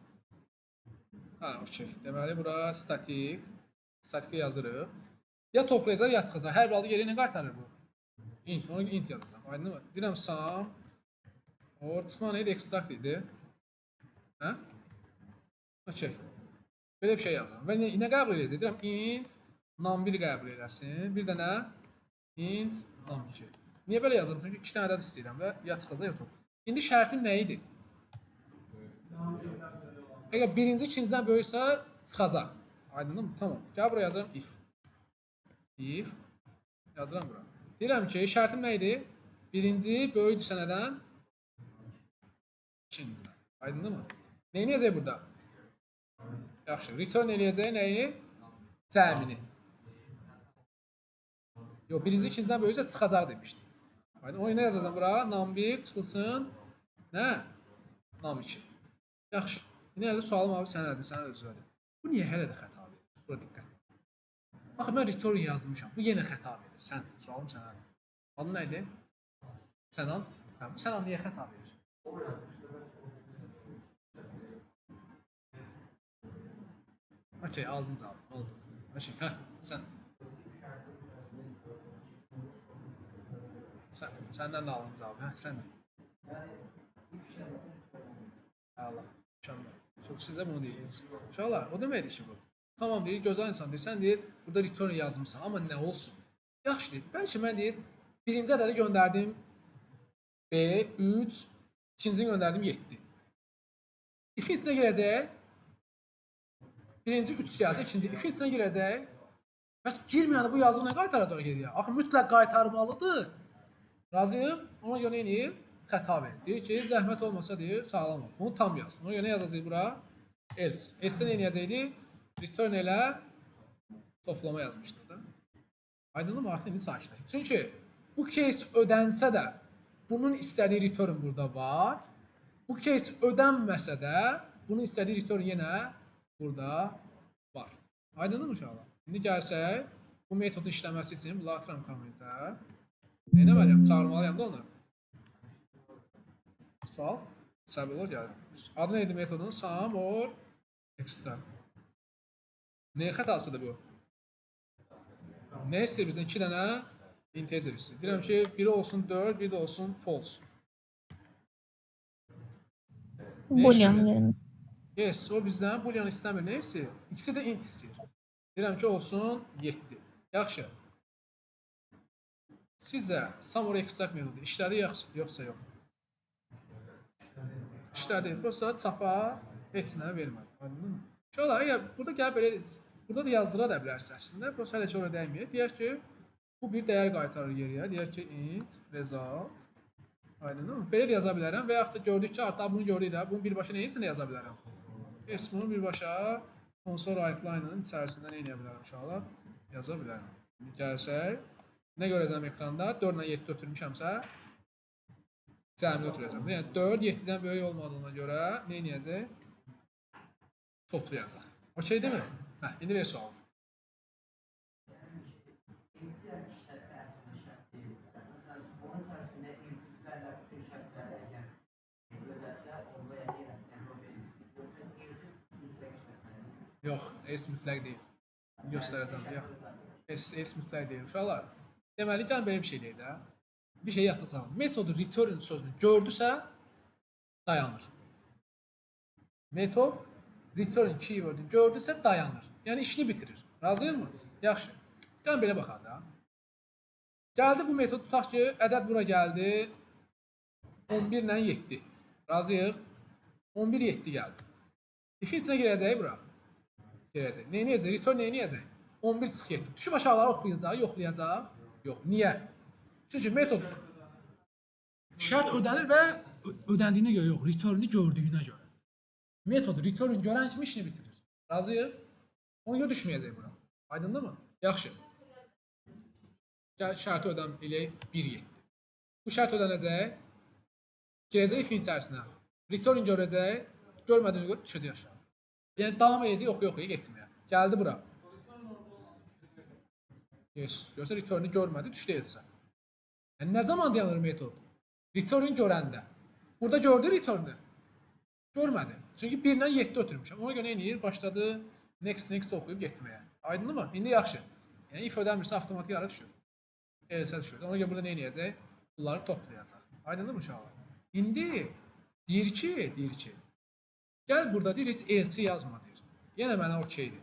Ha, okey. Deməli bura statik. Statikə yazırıq. Ya toplayacaq, ya çıxacaq. Hər bir halda geriyə nə qaytarır bu? Int. Ona görə int yazacağam. Aydınmı? Deyirəm sum. Or çıxma neydi? Extract idi. Hə? Okey. Belə bir şey yazıram. Və nə qəbul edəcək? Deyirəm int num1 qəbul eləsin. Bir də nə? Int num2. Niyə belə yazıram? Çünki 2 dənə ədəd istəyirəm və ya çıxacaq ya top. İndi şərtim nə idi? Əgər birinci ikincidən böyüksə çıxacaq. Aydındır mı? Tamam. Gəl buraya yazıram if. If. Yazıram bura. Deyirəm ki, şərtim nə idi? Birinci böyükdürsə nədən? İkincidən. Aydındır mı? Neyini yazayım burada? Yaxşı. Return eləyəcək nəyi? Cəmini. Yox, birinci ikincidən böyüksə çıxacaq demişdim. Aydın. O nə yazacağım bura? Num1 çıxılsın. Nə? Num2. Yaxşı. İndi hələ sualım abi sənədir, sənə özlədir. Bu niyə hələ də xəta verir? Bura diqqət. Bax, mən return yazmışam. Bu yenə xəta verir. Sən, sualım sənədir. Adın nə idi? Sənan. Hə, bu Sənan niyə xəta verir? Okey, aldınız abi. Oldu. Okey, hə, sən. Səndən də alınız abi, hə, sən də. Allah, mükəmməl. Çox sizə bunu deyirsiniz. Uşaqlar, o deməkdir ki bu. Tamam deyir, gözəl insan deyir, sən deyir, burada return yazmışsan, amma nə olsun? Yaxşı deyir, bəlkə mən deyir, birinci ədədi göndərdim B3, ikincini göndərdim 7. İfin içinə girəcək, birinci 3 gəlsə, ikinci ifin içinə girəcək. Bəs girməyəni bu yazıq nə qaytaracaq geriyə? Axı mütləq qaytarmalıdır. Razıyım? Ona görə neyini? Xəta verir. Deyir ki, zəhmət olmasa deyir, sağlam ol. Bunu tam yaz. Ona görə nə yazacaq bura? Else. Else nə edəcəkdi? Return elə toplama yazmışdır da. Aydınlı mı? Artıq indi sakitləşir. Çünki bu case ödənsə də bunun istədiyi return burada var. Bu case ödənməsə də bunun istədiyi return yenə burada var. Aydınlı mı uşaqlar? İndi gəlsək, bu metodun işləməsi üçün bunu atıram kommentə. Nə etməliyəm? Çağırmalıyam da onu. Sual? Səbəb olur gəlir. Adı neydi metodun? Sum or extra. Nəyə xətasıdır bu? Nə istəyir bizdən? 2 dənə integer istəyir. Deyirəm ki, biri olsun 4, biri də olsun false. Boolean verimiz. Yes, o bizdən boolean istəmir. Nə istəyir? İkisi də int istəyir. Deyirəm ki, olsun 7. Yaxşı. Sizə sum or extract metodu işlədi yoxsa yox? İşlədi. Prosta çapa heç nə vermədi. Anladın mı? Şöyle, əgər burada gəlib belə, burada da yazdıra da bilərsə əslində. Prosta hələ ki, oraya dəyməyək. Deyək ki, bu bir dəyər qaytarır geriyə. Deyək ki, int result. Aydın mı? Belə də yaza bilərəm və yaxud da gördük ki, artıq bunu gördük də. Bunu birbaşa nəyin içində yaza bilərəm? Yes, bunu birbaşa console write-line-ın içərisində nə edə bilərəm uşaqlar? Yaza bilərəm. İndi gəlsək, nə görəcəm ekranda? 4 ilə 7 ötürmüşəmsə, cəmini ötürəcəm. Yəni 4 7-dən böyük olmadığına görə nə edəcək? Toplayacaq. Okey değil mi? Hə, indi ver sual. Yox, S mütləq deyil. Göstərəcəm. Yox. S mütləq deyil. Uşaqlar, deməli gəlin belə bir şey deyək də. Bir şey yadda salın. Metodu return sözünü gördüsə dayanır. Metod return keyword'ü gördüsə dayanır. Yəni işini bitirir. Razıyıq mı? Yaxşı. Gəlin belə baxaq da. Gəldi bu metod, tutaq ki, ədəd bura gəldi 11 ilə 7. Razıyıq. 11 7 gəldi. Ifin içinə girəcək bura. Girəcək. Neyini yiyəcək? Return neyini yiyəcək? 11 çıx 7. Düşüb aşağıları oxuyacaq, yoxlayacaq. Yox. Niyə? Çünki metod şərt ödənir və ödəndiyinə görə yox, return'ü gördüyünə görə. Metod return görən kimi işini bitirir. Razıyıq? Ona görə düşməyəcək bura. Aydındır mı? Yaxşı. Gəl şərti ödəm eləyək 1.7. Bu şərt ödənəcək. Girəcək ifin içərisinə. Return görəcək. Görmədiyini görə düşəcək aşağı. Yəni davam edəcək oxuya getməyə. Gəldi bura. Yes. Görsə return'ü görmədi, düşdü elsə. Yəni, nə zaman dayanır metod? Return görəndə. Burada gördü return-ü. Görmədi. Çünki 1-dən 7 ötürmüşəm. Ona görə nə edir? Başladı next oxuyub getməyə. Aydındır mı? İndi yaxşı. Yəni if ödəmirsə avtomatik ara düşür. Else düşür. Ona görə burada nə edəcək? Bunları toplayacaq. Aydındır mı uşaqlar? İndi deyir ki, gəl burada deyir heç else yazma deyir. Yenə mənə okeydir.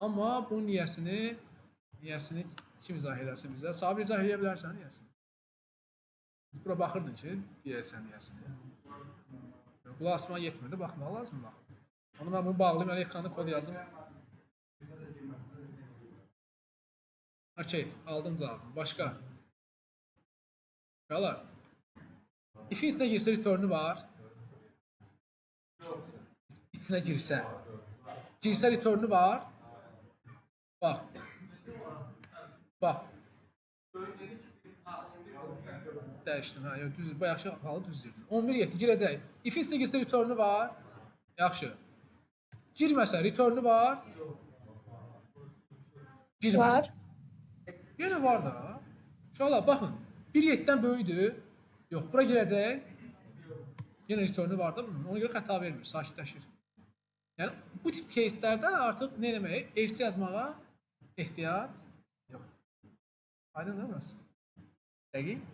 Amma bu niyəsini kim izah eləsin bizə? Sabir izah eləyə bilərsən niyəsini. Biz bura baxırdın ki, deyəsən niyəsini. Qulaq asma yetmirdi, baxmaq lazım bax. Onu mən bunu bağlayayım, elə ekranda kod yazdım. Okey, aldım cavabını. Başqa. Qalar. If-in içinə girsə return-ü var. İçinə girsə. Girsə return-ü var. Bax. Bax. Dəyişdim, hə, yox, düzdür, bayaqki halı düzdürdüm. 11.7 girəcək. If-in içinə girsə return-ü var. Yaxşı. Girməsə return-ü var. Girməsə. Var. Yenə var da. Uşaqlar, baxın. 1.7-dən böyükdür. Yox, bura girəcək. Yenə return-ü var da bunun. Ona görə xəta vermir, sakitləşir. Yəni, bu tip case'lərdə artıq nə demək? Else yazmağa ehtiyac yoxdur. Aydın da burası? Dəqiq.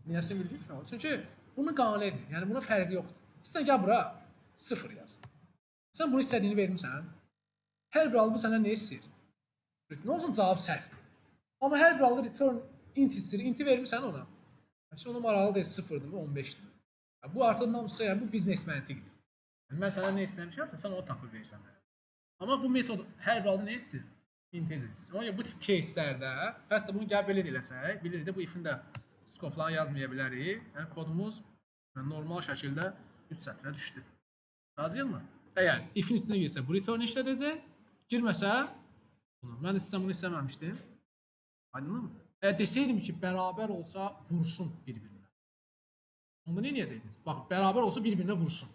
Niyəsini bildik şu an. Çünki bunu qanunidir. Yəni, buna fərqi yoxdur. İstən gəl bura 0 yaz. Sən bunu istədiyini vermirsən. Hər bir alı bu sənə nə istəyir? Nə olsun cavab səhvdir. Amma hər bir alı return int istəyir. Inti vermirsən ona. Sən ona maraqlı deyil 0-dır mı 15-dir. Bu artıq namusda yəni bu biznes məntiqidir. Yəni, mən sənə nə istəmişəm, sən onu tapıb verirsən. Amma bu metod hər bir alı nə istəyir? Integer istəyir. Ona görə bu tip case'lərdə, hətta bunu gəl belə eləsək, bilirik də bu if-in də skoplarını yazmaya bilərik. Yəni, kodumuz normal şəkildə 3 sətrə düşdü. Razıyam mı? Əgər if-in içinə girsə, bu return işlədəcək. Girməsə, bunu. Mən bunu istəməmişdim. Aydınlı mı? Əgər desəydim ki, bərabər olsa vursun bir-birinə. Onda nə edəcəkdiniz? Bax, bərabər olsa bir-birinə vursun.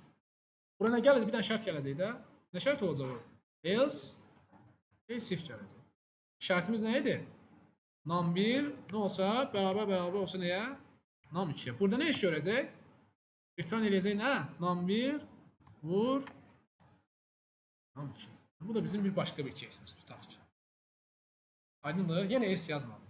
Bura nə gələcək? Bir dənə şərt gələcək də. Nə şərt olacaq o? Else if gələcək. Şərtimiz nə idi? Num1 nə olsa, bərabər olsa nəyə? Num2-yə. Burada nə iş görəcək? Return eləyəcək nə? Num1 vur Num2. Bu da bizim bir başqa bir case'imiz, tutaq ki. Aydındır? Yenə else yazmadım.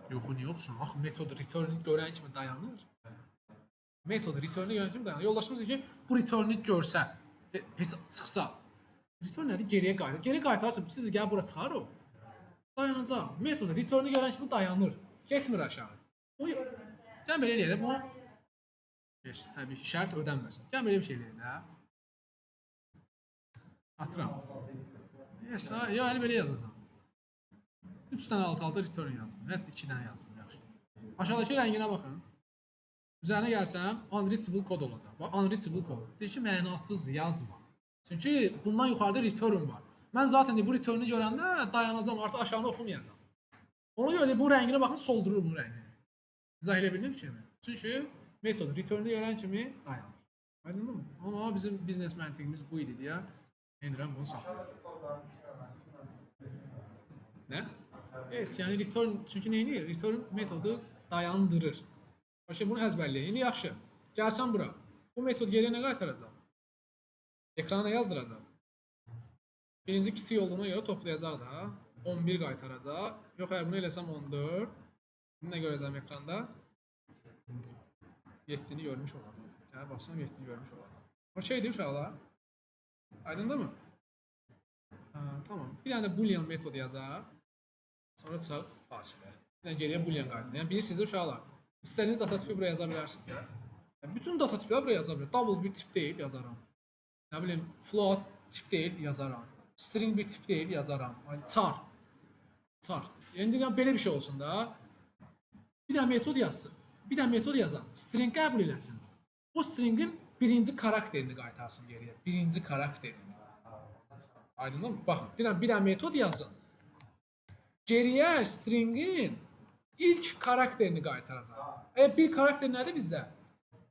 Yox, niyə olsun? Axı, metod return-ı görən kimi dayanır. Metod return-ı görən kimi dayanır. Yoldaşımız deyir ki, bu return-ı görsə, çıxsa, return nədir? Geriyə qayıdır. Geri qayıtarsa, siz gəl bura çıxar o. Dayanacaq. Metod return-ı görən kimi dayanır. Getmir aşağı. Gəl belə eləyək də, bunu təbii ki, şərt ödənməsin. Gəl belə bir şey eləyək də. Atıram. Yox, hələ belə yazacaq. 3 dənə alt-alta return yazdım. Hətta 2 dənə yazdım. Yaxşı. Aşağıdakı rənginə baxın. Üzərinə gəlsəm, unreachable kod olacaq. Bax, unreachable kod. Deyir ki, mənasızdır, yazma. Çünki bundan yuxarıda return var. Mən zaten bu return-ı görəndə dayanacam, artıq aşağını oxumayacam. Ona görə bu rənginə baxın, soldururum bu rəngini. İzah elə bildim fikrimi. Çünki metod return-ı görən kimi dayanır. Aydındır mı? Amma bizim biznes məntiqimiz bu idi deyə endirəm bunu saxlayır. Nə? Evet, yəni return, çünki neyini? Return metodu dayandırır. Başka bunu əzbərləyin. İndi yaxşı. Gəlsən bura. Bu metod geriyə nə qaytaracaq? Ekrana yazdıracaq. Birinci kiçik olduğuna görə toplayacaq da. 11 qaytaracaq. Yox, əgər bunu eləsəm 14. Bunu nə görəcəm ekranda? 7-ni görmüş olacaq. Yəni, baxsam 7-ni görmüş olacaq. Okeydir uşaqlar. Aydındır mı? Tamam. Bir dənə də boolean metodu yazaq. Sonra çıxaq fasilə. Bir dənə geriyə boolean qaytarır. Yəni, bilirsiniz uşaqlar. İstədiyiniz data tipi buraya yaza bilərsiniz. Yəni, bütün data tipləri buraya yaza bilir. Double bir tip deyil, yazaram. Nə bilim, float tip deyil, yazaram. String bir tip deyil, yazaram. Char. Yəni, belə bir şey olsun da. Bir dənə metod yazsın. Bir dənə metod yazan. String qəbul eləsin. O stringin birinci karakterini qaytarsın geriyə. Birinci karakterini. Aydındır mı? Baxın, bir dənə metod yazın. Geriyə stringin ilk karakterini qaytaracaq. Bir karakter nədir bizdə?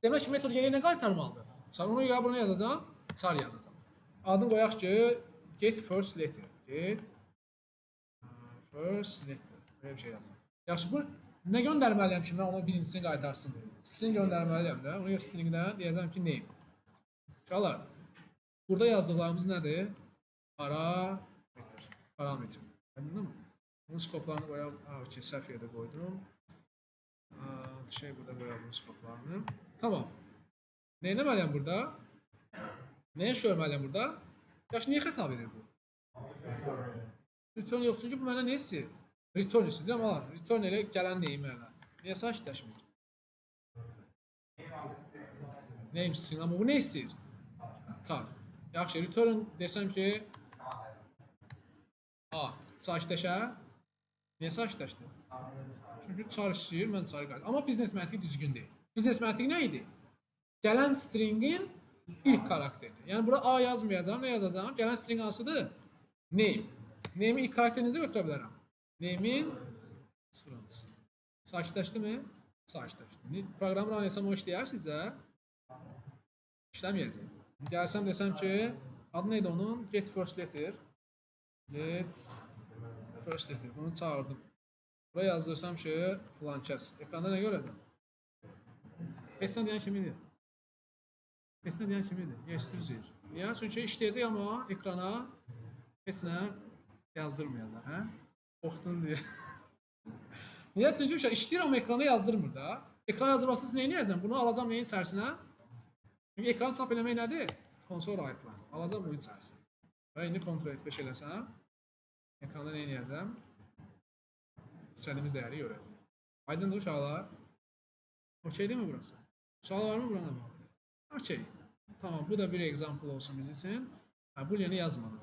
Demək ki, metod geriyə nə qaytarmalıdır? Char, ona görə bunu yazacağım. Char yazacağım. Adını qoyaq ki, Get first letter. Get first letter. Böyle bir şey yazın. Yaxşı, bu nə göndərməliyəm ki, mən ona birincisini qaytarsın? String göndərməliyəm də. Ona görə stringdən deyəcəm ki, name. Uşaqlar, burada yazdıqlarımız nədir? Parametr. Parametr. Anladın mı? Bunun skoplarını qoyalım. Okey, səhv yerdə qoydum. Burada qoyalım bunun skoplarını. Tamam. Nə etməliyəm burada? Nə iş görməliyəm burada? Yaxşı, niyə xəta verir bu? Return yox, çünki bu mənə nə istəyir? Return istəyir. Deyirəm, return elə gələn neyim mənə. Niyə sakitləşmir? Name istəyir, amma bu nə istəyir? Char. Yaxşı, return desəm ki sakitləşər. Niyə sakitləşdi? Çünki char istəyir, mən charı qaydım. Amma biznes məntiqi düzgün deyil. Biznes məntiqi nə idi? Gələn stringin ilk karakteridir. Yəni bura A yazmayacağam, nə yazacağam? Gələn string hansıdır? Name. Name'i ilk karakterinize götürə bilərəm. Name'in sıfırıncısı. Sakitləşdi mi? Sakitləşdi. Proqramı run etsəm o işləyər sizə? İşləməyəcək. Gəlsəm desəm ki, adı neydi onun? Get first letter. Get first letter. Bunu çağırdım. Buraya yazdırsam ki, filan kəs. Ekranda nə görəcəm? Heç nə deyən kimidir? Heç nə deyən kimidir? Yes, düzdür. Niyə? Çünki işləyəcək amma ekrana heç nə yazdırmayacaq, hə? Oxudun deyə. Niyə? Çünki işləyir amma ekrana yazdırmır da. Ekran yazdırmasız nə edəcəm? Bunu alacam neyin içərisinə? Çünki ekran çap eləmək nədir? Konsol right-la. Alacam bunun içərisinə. Və indi Ctrl F5 eləsəm, ekranda nə edəcəm? İstədiyimiz dəyəri görəcək. Aydındır uşaqlar? Okey değil mi burası? Sual var mı burana bağlı? Okey. Tamam, bu da bir example olsun biz için. Boolean'ı yazmadım.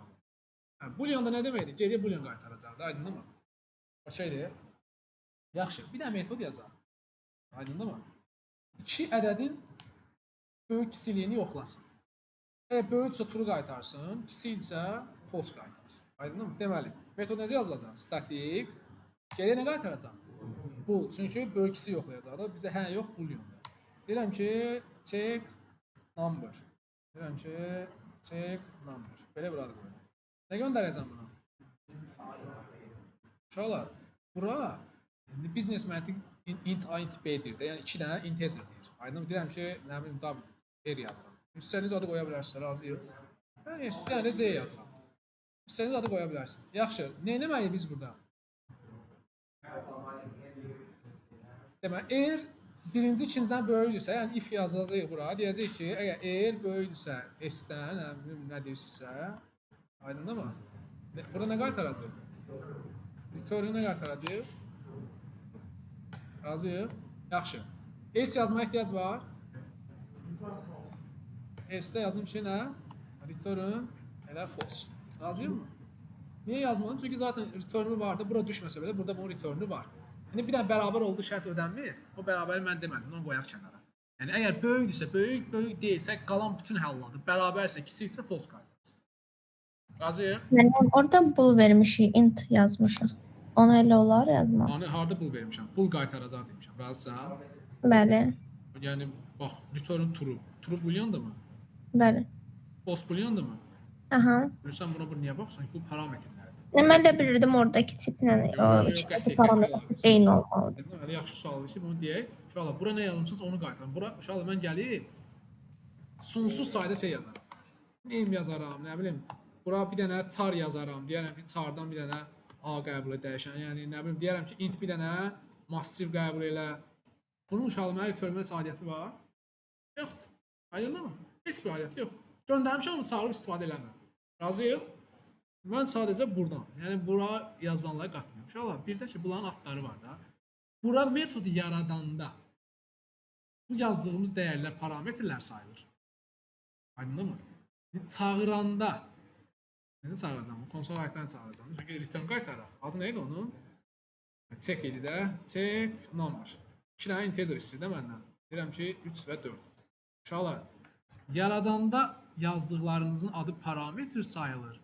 Boolean'da nə deməkdir? Geriyə boolean qaytaracaqdır, aydındır mı? Okeydir. Yaxşı, bir də metod yazaq. Aydındır mı? 2 ədədin böyük kiçiliyini yoxlasın. Əgər böyüksə true qaytarsın, kiçik isə false qaytarsın. Aydındır mı? Deməli, metod necə yazılacaq? Static. Geriyə nə qaytaracaq? Bool. Çünki böyük kiçik yoxlayacaq da. Bizə hə yox, booleandır. Deyirəm ki, check number. Deyirəm ki, check number. Belə burada qoyuram. Nə göndərəcəm buna? Uşaqlar, bura business məntiq int a, int b-dir də. Yəni 2 dənə integer deyir. Aydın deyirəm ki, nə bilim, r yazıram. İstədiyiniz adı qoya bilərsiniz, razıyıq. Bir dənə də c yazıram. İstədiyiniz adı qoya bilərsiniz. Yaxşı, nə etməliyik biz burada? Deməli, r birinci ikincidən böyükdürsə, yəni if yazacağıq bura. Deyəcək ki, əgər r böyükdürsə s-dən, nə deyirsinizsə, aydındır mı? Burada nə qaytaracaq? Return nə qaytaracaq? Razıyıq. Yaxşı. S yazmaya ehtiyac var. S-də yazım ki, nə? Return elə false. Razıyıq mı? Niyə yazmadım? Çünki zaten return'u vardı. Bura düşməsə belə, burada bunun return'u var. İndi bir dənə bərabər oldu şərt ödənmir. O bərabəri mən demədim, onu qoyaq kənara. Yəni əgər böyükdürsə, böyük deyilsə, qalan bütün həlladır. Bərabərsə, kiçiksə false qaytarırız. Razıyıq? Yəni orada bool vermişik, int yazmışıq. Onu elə olar yazmaq. Hani harda bool vermişəm? Bool qaytaracaq demişəm. Razısan? Bəli. Yəni bax, return true. True booleandır mı? Bəli. False booleandır mı? Aha. Sən buna niyə baxsan? Bu parametrlərdir. Mən də bilirdim oradakı tiplə içindəki parametr eyni olmalıdır. Deməli, yaxşı sualdır ki, bunu deyək. Uşaqlar, bura nə yazmışsınız, onu qaytarın. Bura, uşaqlar, mən gəlib sonsuz sayda şey yazaram. Name yazaram, nə bilim, bura bir dənə char yazaram. Deyərəm ki, chardan bir dənə A qəbul dəyişən. Yəni, nə bilim, deyərəm ki, int bir dənə massiv qəbul elə. Bunun uşaqlar, mənə return aidiyyəti var? Yoxdur. Aydındır mı? Heç bir aidiyyəti yoxdur. Göndərmişəm, onu çağırıb istifadə eləmirəm. Razıyıq? Mən sadəcə buradan, yəni bura yazılanları qatmıyorum. Uşaqlar, bir də ki, bunların adları var da. Bura metodu yaradanda bu yazdığımız dəyərlər parametrlər sayılır. Aydındır mı? Çağıranda necə çağıracağım? Konsol right-dan çağıracağım. Çünki return qaytaraq. Adı neydi onun? Check idi də. Check number. 2 dənə integer istəyir də məndən. Deyirəm ki, 3 və 4. Uşaqlar, yaradanda yazdıqlarınızın adı parametr sayılır.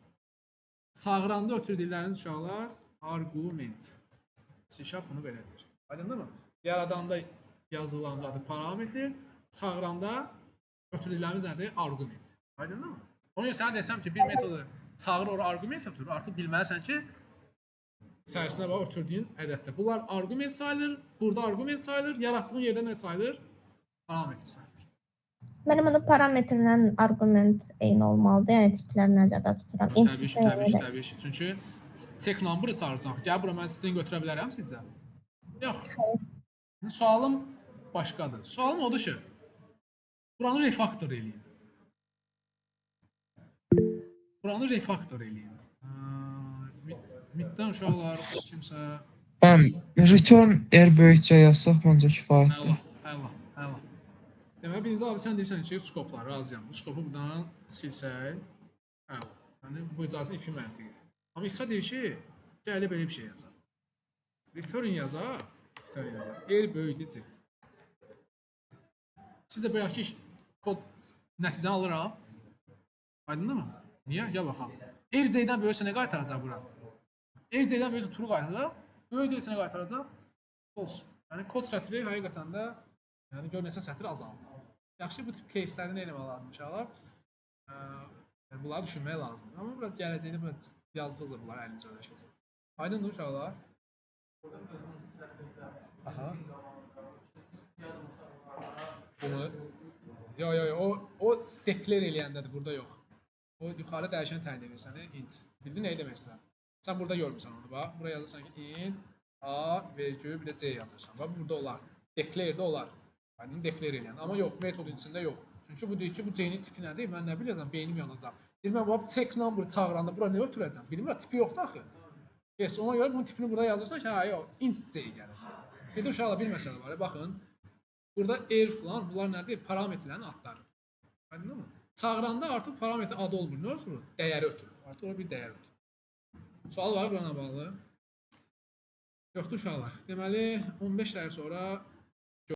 Çağıranda ötürdükləriniz uşaqlar argument. C# bunu belə deyir. Aydındır mı? Yaradanda yazdıqlarınız adı parametr, çağıranda ötürdükləriniz nədir? Argument. Aydındır mı? Onun üçün sənə desəm ki, bir metodu çağır ora arqument ötürür. Artıq bilməlisən ki, içərisində bax ötürdüyün ədədlər. Bunlar arqument sayılır, burada arqument sayılır, yaratdığın yerdə nə sayılır? Parametr sayılır. Mənim bunu parametrlə arqument eyni olmalıdır, yəni tipləri nəzərdə tuturam. Təbii ki. Çünki check number çağırsan, gəl bura mən string götürə bilərəm sizcə? Yox. Sualım başqadır. Sualım odur ki, buranı refaktor eləyin. Buranı refaktor eləyin. Middən uşaqlar kimsə... Return eğer böyükcə yazsaq məncə kifayətdir. Əla. Deməli, birinci abi sən deyirsən ki, skoplar razıyam. Bu skopu buradan silsək, əla. Yəni, bu icazə ifi məntiqidir. Amma İsa deyir ki, gələ belə bir şey yazaq. Return yazaq. Eğer böyükdür C. Sizə bayaqki kod nəticəni alıram. Aydındır mı? Niyə? Gəl baxaq. Eğer C-dən böyüksə nə qaytaracaq bura? Eğer C-dən böyüksə true qaytaracaq. Böyük deyilsə nə qaytaracaq? False. Yəni, kod sətri həqiqətən də yəni, gör neçə sətr azaldı. Yaxşı, bu tip case'ləri nə eləmək lazım uşaqlar? Bunları düşünmək lazımdır. Amma biraz gələcəkdə biraz yazdıqca bunları əlinizə öyrəşəcək. Aydındır uşaqlar? Aha. Bunu... O deklar eləyəndədir, burada yox. O yuxarı dəyişən təyin edirsən, int. Bildin nəyi demək istəyirəm? Sən burada görmüsən onu, bax. Buraya yazırsan ki, int, a, vergül, bir də c yazırsan. Bax, burada olar. Deklardə olar. Yəni, deklar eləyən. Amma yox, metodun içində yox. Çünki bu deyir ki, bu c-nin tipi nədir? Mən nə biləcəm, beynim yanacaq. Deyir, mən bax, check number çağıranda bura nə ötürəcəm? Bilmirəm, tipi yoxdur axı. Yes, ona görə bunun tipini burada yazırsan ki, hə, yox, int c gələcək. Bir də uşaqla bir məsələ var, baxın. Burada er falan, bunlar nədir? Parametrlərin adları. Aydın mı? Çağıranda artıq parametr adı olmur. Nə ötürür? Dəyəri ötürür. Artıq orada bir dəyər ötürür. Sual var buranla bağlı. Yoxdur uşaqlar. Deməli, 15 dəqiqə sonra